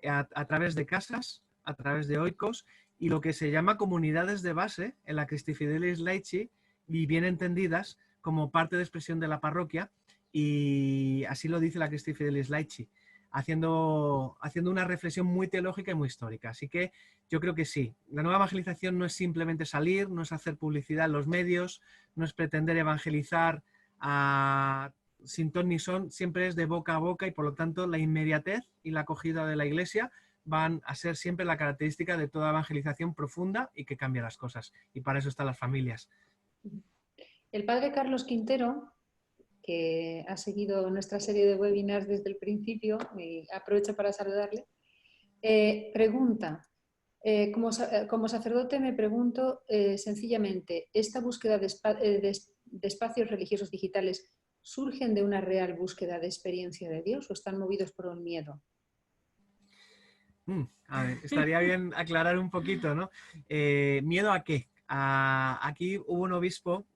a través de casas, a través de oikos, y lo que se llama comunidades de base en la Christi Fidelis Laici, y bien entendidas como parte de expresión de la parroquia, y así lo dice la Christi Fidelis Laici, haciendo una reflexión muy teológica y muy histórica. Así que yo creo que sí, la nueva evangelización no es simplemente salir, no es hacer publicidad en los medios, no es pretender evangelizar sin ton ni son, siempre es de boca a boca y por lo tanto la inmediatez y la acogida de la iglesia van a ser siempre la característica de toda evangelización profunda y que cambia las cosas. Y para eso están las familias.
El padre Carlos Quintero, que ha seguido nuestra serie de webinars desde el principio, y aprovecho para saludarle, pregunta, como sacerdote me pregunto sencillamente, ¿esta búsqueda de espacios religiosos digitales surgen de una real búsqueda de experiencia de Dios o están movidos por un miedo?
A ver, estaría bien aclarar un poquito, ¿no? ¿Miedo a qué? Aquí hubo un obispo,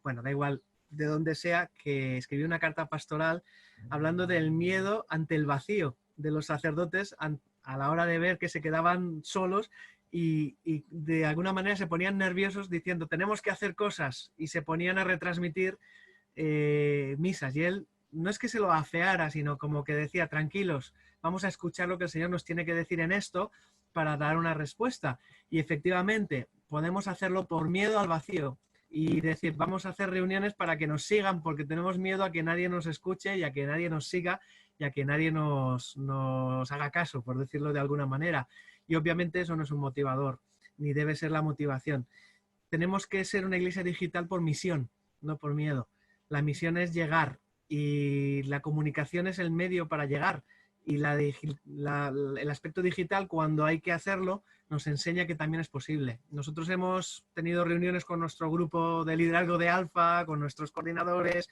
bueno, da igual de donde sea, que escribió una carta pastoral hablando del miedo ante el vacío de los sacerdotes a la hora de ver que se quedaban solos y de alguna manera se ponían nerviosos diciendo tenemos que hacer cosas y se ponían a retransmitir misas. Y él no es que se lo afeara, sino como que decía tranquilos, vamos a escuchar lo que el Señor nos tiene que decir en esto para dar una respuesta. Y efectivamente, podemos hacerlo por miedo al vacío y decir, vamos a hacer reuniones para que nos sigan, porque tenemos miedo a que nadie nos escuche y a que nadie nos siga y a que nadie nos haga caso, por decirlo de alguna manera. Y obviamente eso no es un motivador, ni debe ser la motivación. Tenemos que ser una iglesia digital por misión, no por miedo. La misión es llegar y la comunicación es el medio para llegar. Y el aspecto digital, cuando hay que hacerlo, nos enseña que también es posible. Nosotros hemos tenido reuniones con nuestro grupo de liderazgo de Alfa, con nuestros coordinadores,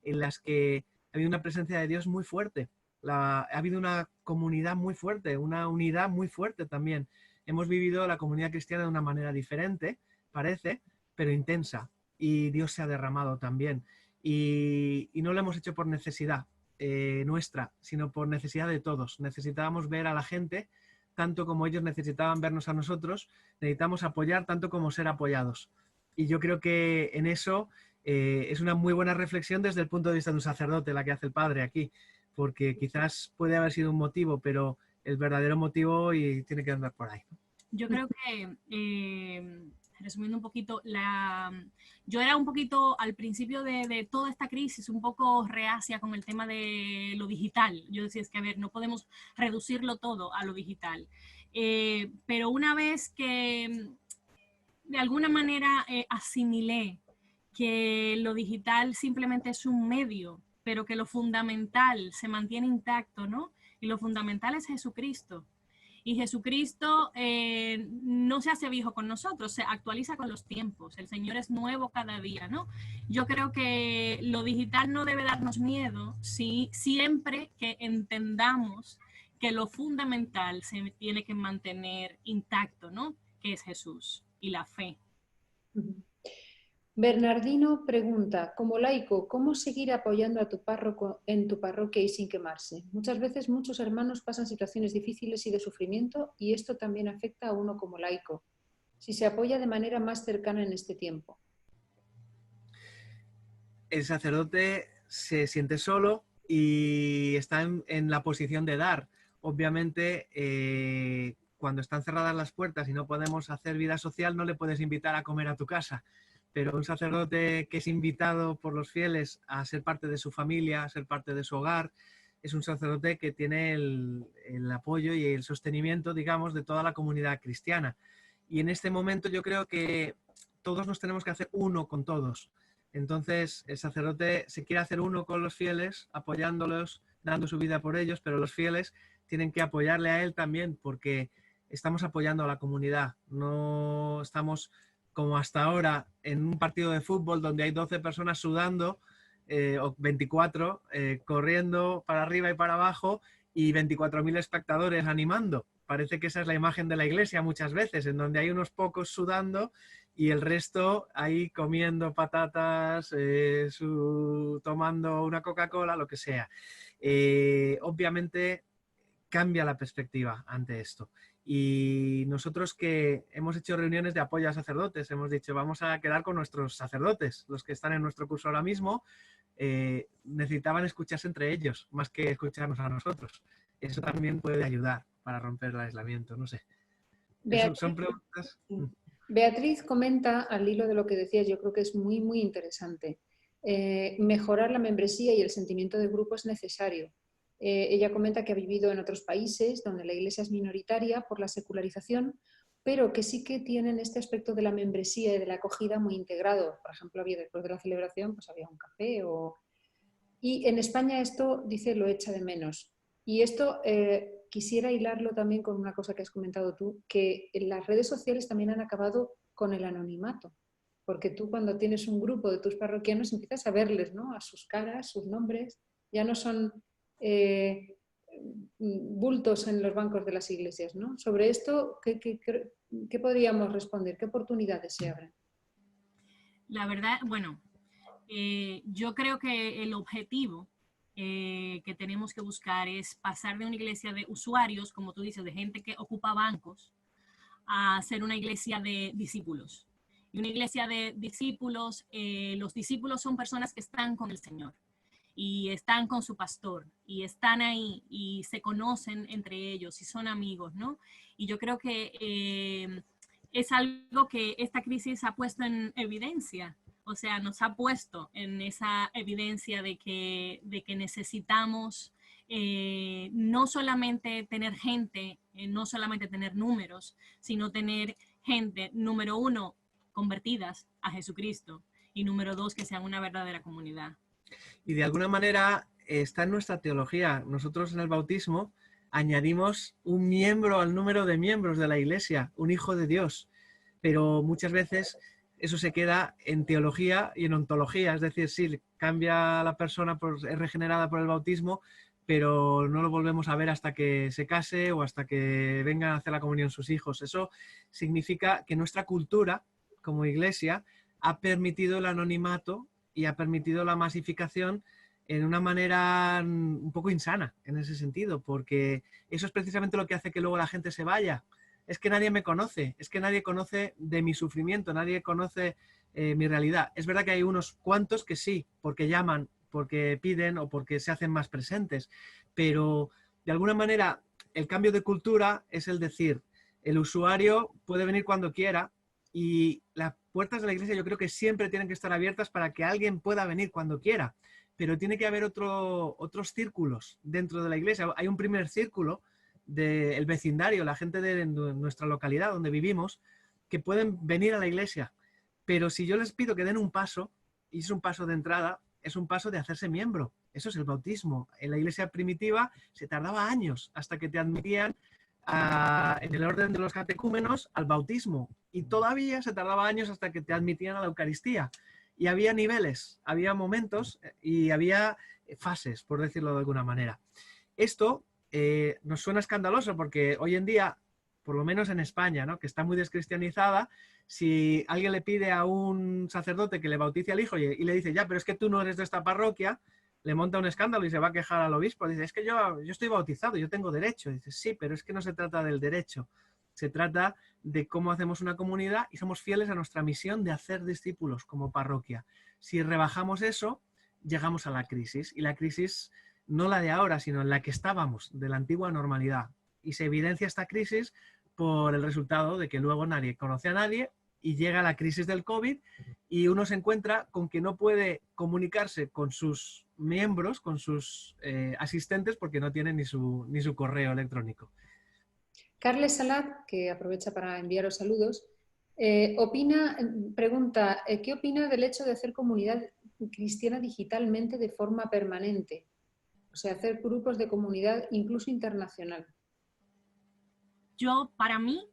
en las que ha habido una presencia de Dios muy fuerte. Ha habido una comunidad muy fuerte, una unidad muy fuerte también. Hemos vivido la comunidad cristiana de una manera diferente, parece, pero intensa. Y Dios se ha derramado también. Y no lo hemos hecho por necesidad nuestra, sino por necesidad de todos. Necesitábamos ver a la gente tanto como ellos necesitaban vernos a nosotros. Necesitamos apoyar tanto como ser apoyados. Y yo creo que en eso es una muy buena reflexión desde el punto de vista de un sacerdote, la que hace el padre aquí, porque quizás puede haber sido un motivo, pero el verdadero motivo y tiene que andar por ahí.
Yo creo que, resumiendo un poquito, yo era un poquito al principio de toda esta crisis, un poco reacia con el tema de lo digital. Yo decía, es que, a ver, no podemos reducirlo todo a lo digital. Pero una vez que de alguna manera asimilé que lo digital simplemente es un medio, pero que lo fundamental se mantiene intacto, ¿no? Y lo fundamental es Jesucristo. Y Jesucristo no se hace viejo con nosotros, se actualiza con los tiempos. El Señor es nuevo cada día, ¿no? Yo creo que lo digital no debe darnos miedo, siempre que entendamos que lo fundamental se tiene que mantener intacto, ¿no? Que es Jesús y la fe.
Bernardino pregunta, como laico, ¿cómo seguir apoyando a tu párroco en tu parroquia y sin quemarse? Muchas veces muchos hermanos pasan situaciones difíciles y de sufrimiento y esto también afecta a uno como laico, si se apoya de manera más cercana en este tiempo.
El sacerdote se siente solo y está en la posición de dar. Obviamente, cuando están cerradas las puertas y no podemos hacer vida social, no le puedes invitar a comer a tu casa. Pero un sacerdote que es invitado por los fieles a ser parte de su familia, a ser parte de su hogar, es un sacerdote que tiene el apoyo y el sostenimiento, digamos, de toda la comunidad cristiana. Y en este momento yo creo que todos nos tenemos que hacer uno con todos. Entonces, el sacerdote se quiere hacer uno con los fieles, apoyándolos, dando su vida por ellos, pero los fieles tienen que apoyarle a él también, porque estamos apoyando a la comunidad. No estamos como hasta ahora en un partido de fútbol donde hay 12 personas sudando, o 24, corriendo para arriba y para abajo, y 24.000 espectadores animando. Parece que esa es la imagen de la iglesia muchas veces, en donde hay unos pocos sudando y el resto ahí comiendo patatas, tomando una Coca-Cola, lo que sea. Obviamente cambia la perspectiva ante esto. Y nosotros que hemos hecho reuniones de apoyo a sacerdotes, hemos dicho, vamos a quedar con nuestros sacerdotes, los que están en nuestro curso ahora mismo, necesitaban escucharse entre ellos, más que escucharnos a nosotros. Eso también puede ayudar para romper el aislamiento, no sé. Son preguntas.
Beatriz comenta, al hilo de lo que decías, yo creo que es muy, muy interesante. Mejorar la membresía y el sentimiento de grupo es necesario. Ella comenta que ha vivido en otros países donde la iglesia es minoritaria por la secularización, pero que sí que tienen este aspecto de la membresía y de la acogida muy integrado. Por ejemplo, había después de la celebración, pues había un café. Y en España esto, dice, lo echa de menos. Y esto quisiera hilarlo también con una cosa que has comentado tú, que en las redes sociales también han acabado con el anonimato. Porque tú cuando tienes un grupo de tus parroquianos empiezas a verles, ¿no? A sus caras, sus nombres, ya no son bultos en los bancos de las iglesias, ¿no? Sobre esto, ¿qué podríamos responder? ¿Qué oportunidades se abren?
La verdad, bueno, yo creo que el objetivo que tenemos que buscar es pasar de una iglesia de usuarios, como tú dices, de gente que ocupa bancos, a ser una iglesia de discípulos. Y una iglesia de discípulos, los discípulos son personas que están con el Señor. y están con su pastor y están ahí y se conocen entre ellos y son amigos, ¿no? Y yo creo que es algo que esta crisis ha puesto en evidencia. O sea, nos ha puesto en esa evidencia de que necesitamos no solamente tener gente, no solamente tener números, sino tener gente, número uno, convertidas a Jesucristo y número dos, que sean una verdadera comunidad.
Y de alguna manera está en nuestra teología. Nosotros en el bautismo añadimos un miembro al número de miembros de la Iglesia, un hijo de Dios. Pero muchas veces eso se queda en teología y en ontología. Es decir, sí, cambia la persona, es regenerada por el bautismo, pero no lo volvemos a ver hasta que se case o hasta que vengan a hacer la comunión sus hijos. Eso significa que nuestra cultura, como Iglesia, ha permitido el anonimato y ha permitido la masificación en una manera un poco insana en ese sentido, porque eso es precisamente lo que hace que luego la gente se vaya. Es que nadie me conoce, es que nadie conoce de mi sufrimiento, nadie conoce mi realidad. Es verdad que hay unos cuantos que sí, porque llaman, porque piden o porque se hacen más presentes, pero de alguna manera el cambio de cultura es el decir, el usuario puede venir cuando quiera y las puertas de la iglesia yo creo que siempre tienen que estar abiertas para que alguien pueda venir cuando quiera, pero tiene que haber otros círculos dentro de la iglesia. Hay un primer círculo del vecindario, la gente de nuestra localidad donde vivimos, que pueden venir a la iglesia, pero si yo les pido que den un paso, y es un paso de entrada, es un paso de hacerse miembro. Eso es el bautismo. En la iglesia primitiva se tardaba años hasta que te admitían en el orden de los catecúmenos al bautismo, y todavía se tardaba años hasta que te admitían a la Eucaristía. Y había niveles, había momentos y había fases, por decirlo de alguna manera. Esto nos suena escandaloso porque hoy en día, por lo menos en España, ¿no?, que está muy descristianizada, si alguien le pide a un sacerdote que le bautice al hijo y le dice, ya, pero es que tú no eres de esta parroquia, le monta un escándalo y se va a quejar al obispo. Dice, es que yo estoy bautizado, yo tengo derecho. Dice, sí, pero es que no se trata del derecho. Se trata de cómo hacemos una comunidad y somos fieles a nuestra misión de hacer discípulos como parroquia. Si rebajamos eso, llegamos a la crisis. Y la crisis, no la de ahora, sino en la que estábamos, de la antigua normalidad. Y se evidencia esta crisis por el resultado de que luego nadie conoce a nadie y llega la crisis del COVID y uno se encuentra con que no puede comunicarse con sus miembros, con sus asistentes, porque no tiene ni su correo electrónico.
Carles Salat, que aprovecha para enviaros saludos, pregunta, ¿qué opina del hecho de hacer comunidad cristiana digitalmente de forma permanente? O sea, hacer grupos de comunidad incluso internacional.
Para mí,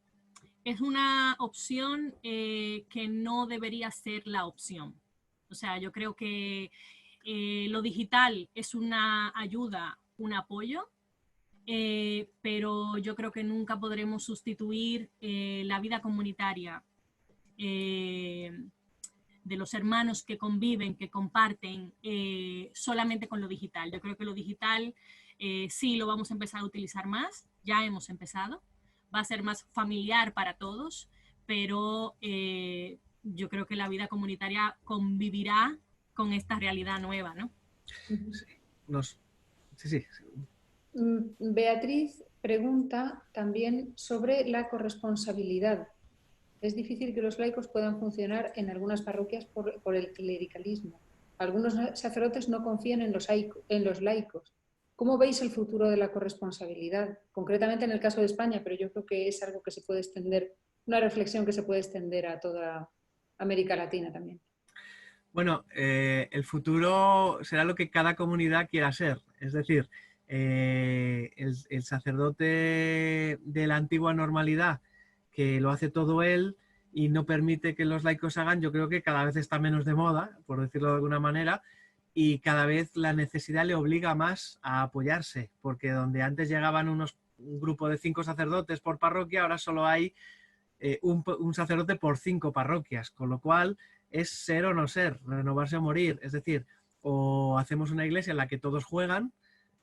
es una opción que no debería ser la opción. O sea, yo creo que lo digital es una ayuda, un apoyo, pero yo creo que nunca podremos sustituir la vida comunitaria de los hermanos que conviven, que comparten solamente con lo digital. Yo creo que lo digital sí lo vamos a empezar a utilizar más, ya hemos empezado, va a ser más familiar para todos, pero yo creo que la vida comunitaria convivirá con esta realidad nueva, ¿no?
Sí.
Beatriz pregunta también sobre la corresponsabilidad. Es difícil que los laicos puedan funcionar en algunas parroquias por el clericalismo. Algunos sacerdotes no confían en los laicos. ¿Cómo veis el futuro de la corresponsabilidad? Concretamente en el caso de España, pero yo creo que es algo que se puede extender, una reflexión que se puede extender a toda América Latina también.
Bueno, el futuro será lo que cada comunidad quiera ser. Es decir, el sacerdote de la antigua normalidad, que lo hace todo él y no permite que los laicos hagan, yo creo que cada vez está menos de moda, por decirlo de alguna manera, y cada vez la necesidad le obliga más a apoyarse, porque donde antes llegaban un grupo de 5 sacerdotes por parroquia, ahora solo hay un sacerdote por 5 parroquias, con lo cual es ser o no ser, renovarse o morir. Es decir, o hacemos una iglesia en la que todos juegan,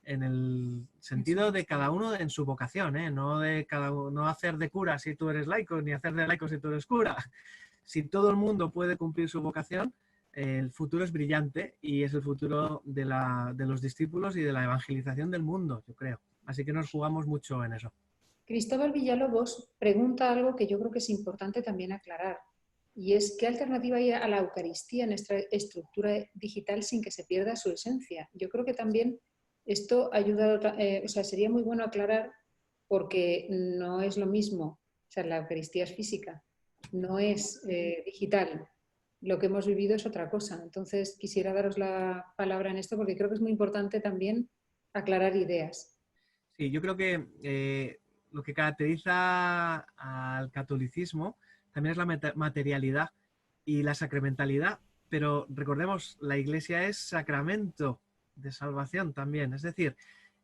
en el sentido de cada uno en su vocación, no hacer de cura si tú eres laico, ni hacer de laico si tú eres cura. Si todo el mundo puede cumplir su vocación, el futuro es brillante y es el futuro de los discípulos y de la evangelización del mundo, yo creo. Así que nos jugamos mucho en eso.
Cristóbal Villalobos pregunta algo que yo creo que es importante también aclarar, y es ¿qué alternativa hay a la Eucaristía en esta estructura digital sin que se pierda su esencia? Yo creo que también esto ayuda, o sea, sería muy bueno aclarar porque no es lo mismo, o sea, la Eucaristía es física, no es digital. Lo que hemos vivido es otra cosa. Entonces, quisiera daros la palabra en esto porque creo que es muy importante también aclarar ideas.
Sí, yo creo que lo que caracteriza al catolicismo también es la materialidad y la sacramentalidad, pero recordemos, la Iglesia es sacramento de salvación también, es decir,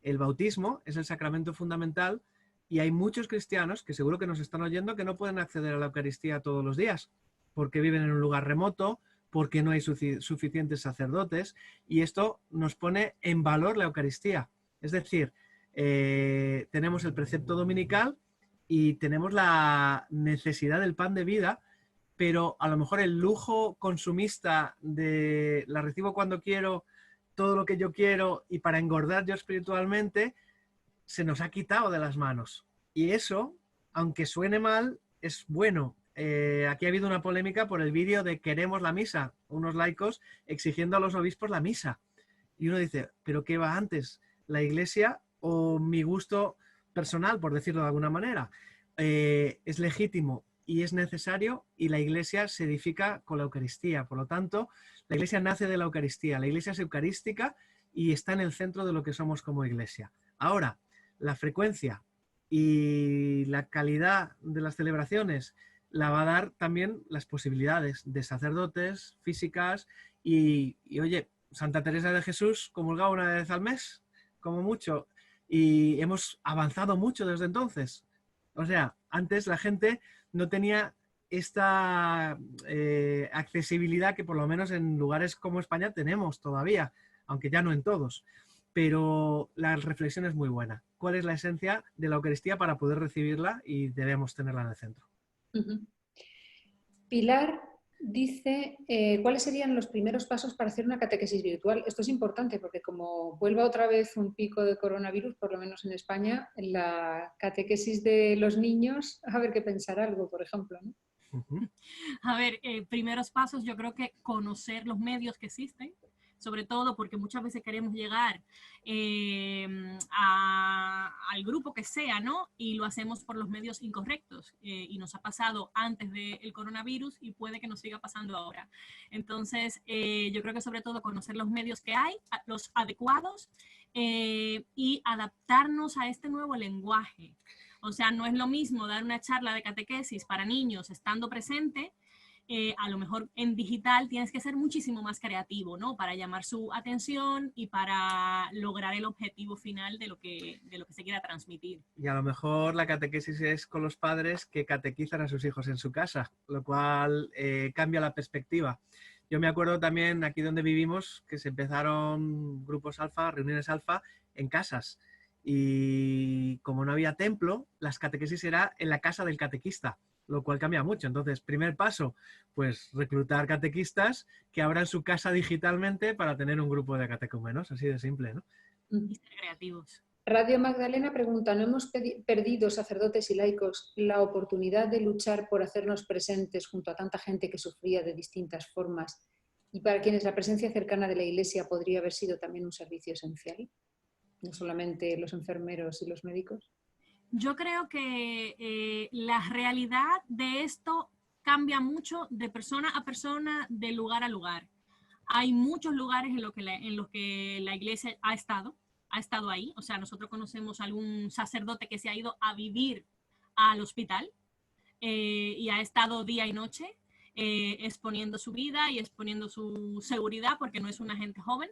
el bautismo es el sacramento fundamental y hay muchos cristianos que seguro que nos están oyendo que no pueden acceder a la Eucaristía todos los días porque viven en un lugar remoto, porque no hay suficientes sacerdotes y esto nos pone en valor la Eucaristía. Es decir, tenemos el precepto dominical y tenemos la necesidad del pan de vida, pero a lo mejor el lujo consumista de la recibo cuando quiero, todo lo que yo quiero y para engordar yo espiritualmente, se nos ha quitado de las manos. Y eso, aunque suene mal, es bueno. Aquí ha habido una polémica por el vídeo de Queremos la misa, unos laicos exigiendo a los obispos la misa. Y uno dice, ¿pero qué va antes? ¿La Iglesia o mi gusto personal, por decirlo de alguna manera? Es legítimo y es necesario y la Iglesia se edifica con la Eucaristía. Por lo tanto, la Iglesia nace de la Eucaristía. La Iglesia es eucarística y está en el centro de lo que somos como Iglesia. Ahora, la frecuencia y la calidad de las celebraciones la va a dar también las posibilidades de sacerdotes, físicas y oye, Santa Teresa de Jesús comulgaba una vez al mes, como mucho, y hemos avanzado mucho desde entonces. O sea, antes la gente no tenía esta accesibilidad que por lo menos en lugares como España tenemos todavía, aunque ya no en todos. Pero la reflexión es muy buena. ¿Cuál es la esencia de la Eucaristía para poder recibirla y debemos tenerla en el centro?
Pilar dice, ¿cuáles serían los primeros pasos para hacer una catequesis virtual? Esto es importante porque como vuelva otra vez un pico de coronavirus, por lo menos en España, en la catequesis de los niños, a ver qué pensar algo, por ejemplo, ¿no?
A ver, primeros pasos, yo creo que conocer los medios que existen, sobre todo porque muchas veces queremos llegar al grupo que sea, ¿no? Y lo hacemos por los medios incorrectos y nos ha pasado antes del coronavirus y puede que nos siga pasando ahora. Entonces, yo creo que sobre todo conocer los medios que hay, los adecuados y adaptarnos a este nuevo lenguaje. O sea, no es lo mismo dar una charla de catequesis para niños estando presente. A lo mejor en digital tienes que ser muchísimo más creativo, ¿no? Para llamar su atención y para lograr el objetivo final de lo que se quiera transmitir.
Y a lo mejor la catequesis es con los padres que catequizan a sus hijos en su casa, lo cual cambia la perspectiva. Yo me acuerdo también aquí donde vivimos que se empezaron grupos alfa, reuniones alfa en casas. Y como no había templo, las catequesis era en la casa del catequista, lo cual cambia mucho. Entonces, primer paso, pues reclutar catequistas que abran su casa digitalmente para tener un grupo de catecúmenos, así de simple, ¿no?
Y ser creativos.
Radio Magdalena pregunta, ¿no hemos perdido, sacerdotes y laicos, la oportunidad de luchar por hacernos presentes junto a tanta gente que sufría de distintas formas y para quienes la presencia cercana de la Iglesia podría haber sido también un servicio esencial? No solamente los enfermeros y los médicos.
Yo creo que la realidad de esto cambia mucho de persona a persona, de lugar a lugar. Hay muchos lugares en los que la Iglesia ha estado ahí. O sea, nosotros conocemos algún sacerdote que se ha ido a vivir al hospital y ha estado día y noche exponiendo su vida y exponiendo su seguridad porque no es una gente joven.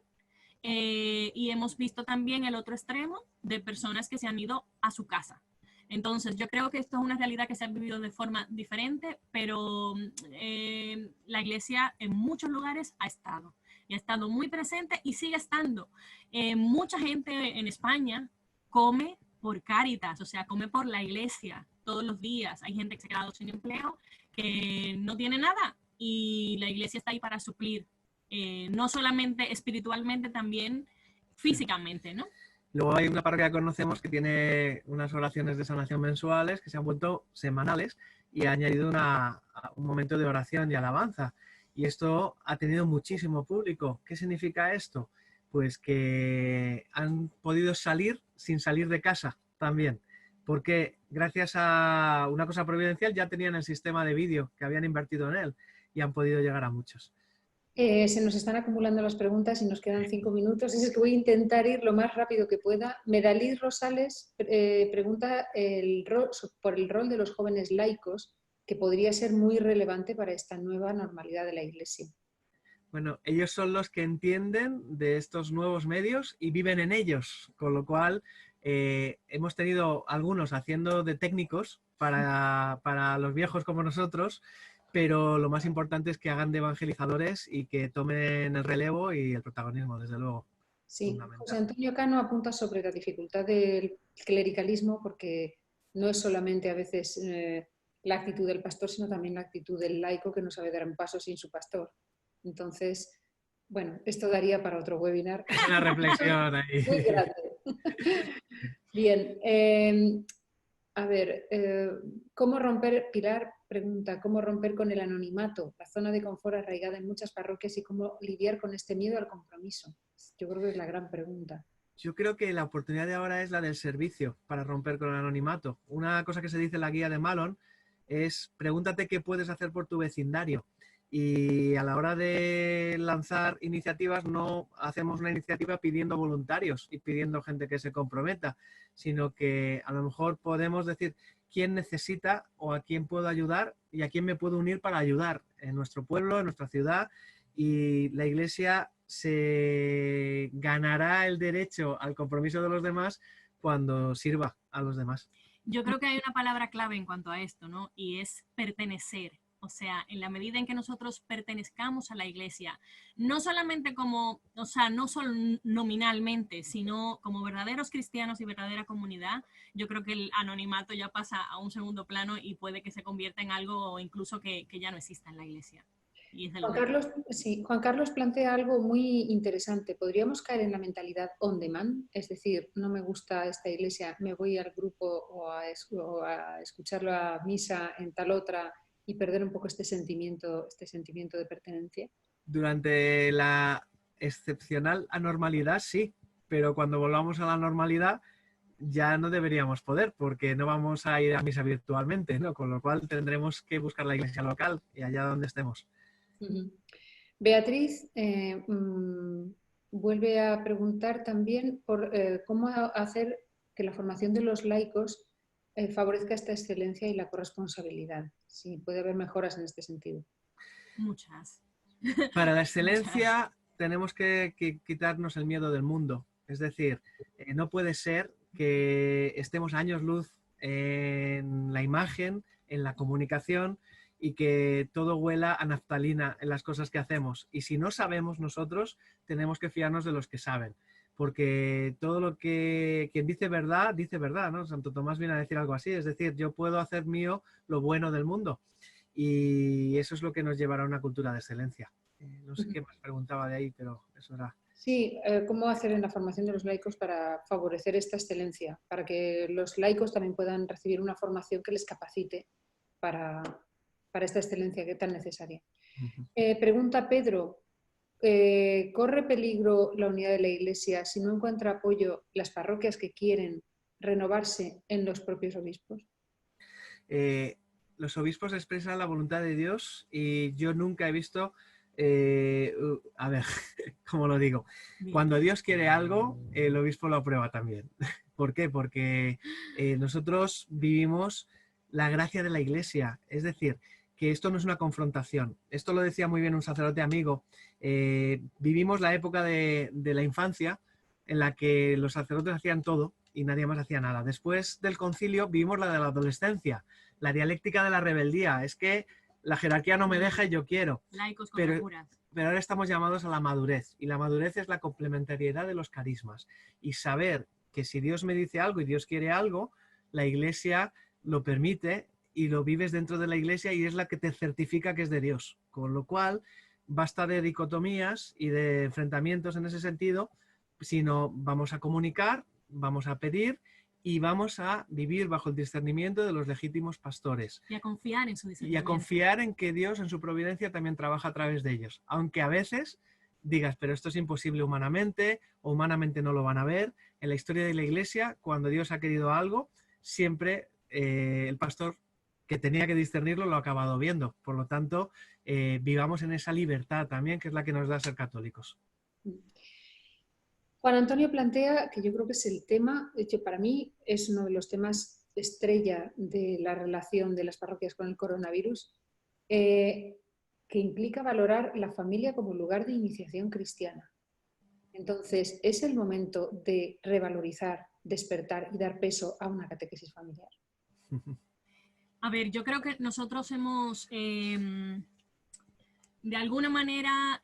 Y hemos visto también el otro extremo de personas que se han ido a su casa. Entonces, yo creo que esto es una realidad que se ha vivido de forma diferente, pero la Iglesia en muchos lugares ha estado. Y ha estado muy presente y sigue estando. Mucha gente en España come por Cáritas, o sea, come por la Iglesia todos los días. Hay gente que se ha quedado sin empleo, que no tiene nada y la Iglesia está ahí para suplir no solamente espiritualmente, también físicamente, ¿no?
Luego hay una parroquia que conocemos que tiene unas oraciones de sanación mensuales que se han vuelto semanales y ha añadido un momento de oración y alabanza. Y esto ha tenido muchísimo público. ¿Qué significa esto? Pues que han podido salir sin salir de casa también. Porque gracias a una cosa providencial ya tenían el sistema de vídeo, que habían invertido en él y han podido llegar a muchos.
Se nos están acumulando las preguntas y nos quedan 5 minutos. Es que voy a intentar ir lo más rápido que pueda. Medalí Rosales pregunta por el rol de los jóvenes laicos, que podría ser muy relevante para esta nueva normalidad de la Iglesia.
Bueno, ellos son los que entienden de estos nuevos medios y viven en ellos, con lo cual hemos tenido algunos haciendo de técnicos para los viejos como nosotros, pero lo más importante es que hagan de evangelizadores y que tomen el relevo y el protagonismo, desde luego.
Sí, José Antonio Cano apunta sobre la dificultad del clericalismo, porque no es solamente a veces la actitud del pastor, sino también la actitud del laico que no sabe dar un paso sin su pastor. Entonces, bueno, esto daría para otro webinar.
Una reflexión ahí.
Muy grande. Bien, a ver, ¿cómo romper, Pilar pregunta, cómo romper con el anonimato, la zona de confort arraigada en muchas parroquias y cómo lidiar con este miedo al compromiso? Yo creo que es la gran pregunta.
Yo creo que la oportunidad de ahora es la del servicio para romper con el anonimato. Una cosa que se dice en la guía de Malon es pregúntate qué puedes hacer por tu vecindario. Y a la hora de lanzar iniciativas no hacemos una iniciativa pidiendo voluntarios y pidiendo gente que se comprometa, sino que a lo mejor podemos decir quién necesita o a quién puedo ayudar y a quién me puedo unir para ayudar en nuestro pueblo, en nuestra ciudad, y la Iglesia se ganará el derecho al compromiso de los demás cuando sirva a los demás.
Yo creo que hay una palabra clave en cuanto a esto, ¿no? Y es pertenecer. O sea, en la medida en que nosotros pertenezcamos a la Iglesia, no solamente como, o sea, no solo nominalmente, sino como verdaderos cristianos y verdadera comunidad, yo creo que el anonimato ya pasa a un segundo plano y puede que se convierta en algo incluso que ya no exista en la Iglesia. Y es
Juan Carlos plantea algo muy interesante. ¿Podríamos caer en la mentalidad on demand? Es decir, no me gusta esta iglesia, me voy al grupo o a escuchar la misa en tal otra y perder un poco este sentimiento de pertenencia.
Durante la excepcional anormalidad, sí, pero cuando volvamos a la normalidad ya no deberíamos poder, porque no vamos a ir a misa virtualmente, ¿no? Con lo cual tendremos que buscar la iglesia local y allá donde estemos.
Beatriz vuelve a preguntar también por cómo hacer que la formación de los laicos favorezca esta excelencia y la corresponsabilidad. Sí, puede haber mejoras en este sentido.
Muchas.
Para la excelencia tenemos que quitarnos el miedo del mundo. Es decir, no puede ser que estemos años luz en la imagen, en la comunicación, y que todo huela a naftalina en las cosas que hacemos. Y si no sabemos nosotros, tenemos que fiarnos de los que saben. Porque todo lo que quien dice verdad, ¿no? Santo Tomás viene a decir algo así. Es decir, yo puedo hacer mío lo bueno del mundo. Y eso es lo que nos llevará a una cultura de excelencia. No sé qué más preguntaba de ahí, pero eso era...
Sí, ¿cómo hacer en la formación de los laicos para favorecer esta excelencia? Para que los laicos también puedan recibir una formación que les capacite para esta excelencia que es tan necesaria. Pregunta Pedro, ¿corre peligro la unidad de la Iglesia si no encuentra apoyo las parroquias que quieren renovarse en los propios obispos?
Los obispos expresan la voluntad de Dios y yo nunca he visto, a ver, ¿cómo lo digo? Cuando Dios quiere algo, el obispo lo aprueba también. ¿Por qué? Porque nosotros vivimos la gracia de la Iglesia, es decir, que esto no es una confrontación. Esto lo decía muy bien un sacerdote amigo. Vivimos la época de la infancia en la que los sacerdotes hacían todo y nadie más hacía nada. Después del concilio vivimos la de la adolescencia, la dialéctica de la rebeldía. Es que la jerarquía no me deja y yo quiero.
Laicos con curas.
Pero ahora estamos llamados a la madurez y la madurez es la complementariedad de los carismas y saber que si Dios me dice algo y Dios quiere algo, la Iglesia lo permite y lo vives dentro de la Iglesia y es la que te certifica que es de Dios. Con lo cual, basta de dicotomías y de enfrentamientos en ese sentido, sino vamos a comunicar, vamos a pedir y vamos a vivir bajo el discernimiento de los legítimos pastores.
Y a confiar en su
Y
discernimiento.
a confiar en que Dios en su providencia también trabaja a través de ellos. Aunque a veces digas, pero esto es imposible humanamente, o humanamente no lo van a ver. En la historia de la Iglesia, cuando Dios ha querido algo, siempre el pastor que tenía que discernirlo lo ha acabado viendo. Por lo tanto, vivamos en esa libertad también, que es la que nos da ser católicos.
Juan Antonio plantea, que yo creo que es el tema, de hecho para mí es uno de los temas estrella de la relación de las parroquias con el coronavirus, que implica valorar la familia como lugar de iniciación cristiana. Entonces, es el momento de revalorizar, despertar y dar peso a una catequesis familiar.
A ver, yo creo que nosotros hemos, de alguna manera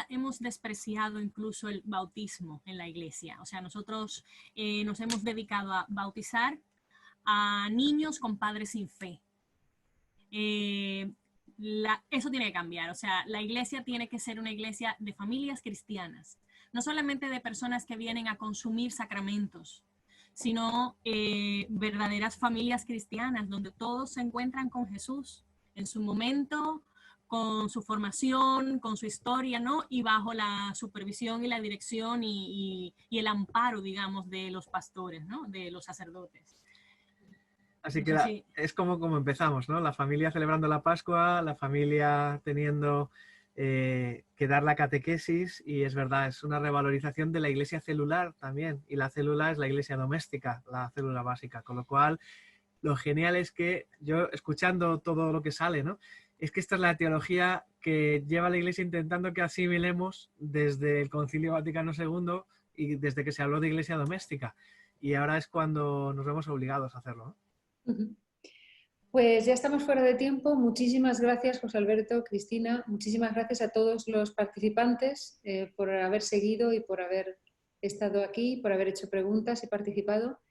hemos despreciado incluso el bautismo en la iglesia. O sea, nosotros nos hemos dedicado a bautizar a niños con padres sin fe. Eso tiene que cambiar. O sea, la iglesia tiene que ser una iglesia de familias cristianas, no solamente de personas que vienen a consumir sacramentos, sino verdaderas familias cristianas donde todos se encuentran con Jesús en su momento, con su formación, con su historia, ¿no? Y bajo la supervisión y la dirección y el amparo, digamos, de los pastores, ¿no? De los sacerdotes.
Así que es como empezamos, ¿no? La familia celebrando la Pascua, la familia teniendo que dar la catequesis, y es verdad, es una revalorización de la iglesia celular también, y la célula es la iglesia doméstica, la célula básica, con lo cual lo genial es que yo, escuchando todo lo que sale, ¿no? Es que esta es la teología que lleva la iglesia intentando que asimilemos desde el Concilio Vaticano II y desde que se habló de iglesia doméstica, y ahora es cuando nos vemos obligados a hacerlo, ¿no?
Pues ya estamos fuera de tiempo. Muchísimas gracias, José Alberto, Cristina. Muchísimas gracias a todos los participantes por haber seguido y por haber estado aquí, por haber hecho preguntas y participado.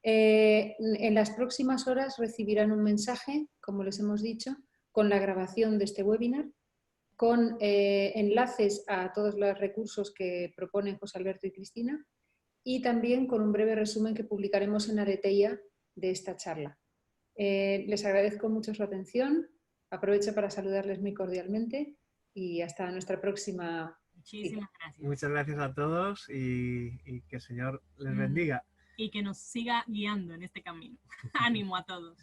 En las próximas horas recibirán un mensaje, como les hemos dicho, con la grabación de este webinar, con enlaces a todos los recursos que proponen José Alberto y Cristina, y también con un breve resumen que publicaremos en Areteia de esta charla. Les agradezco mucho su atención, aprovecho para saludarles muy cordialmente y hasta nuestra próxima.
Muchísimas gracias.
Muchas gracias a todos y que el Señor les bendiga.
Y que nos siga guiando en este camino. Ánimo a todos.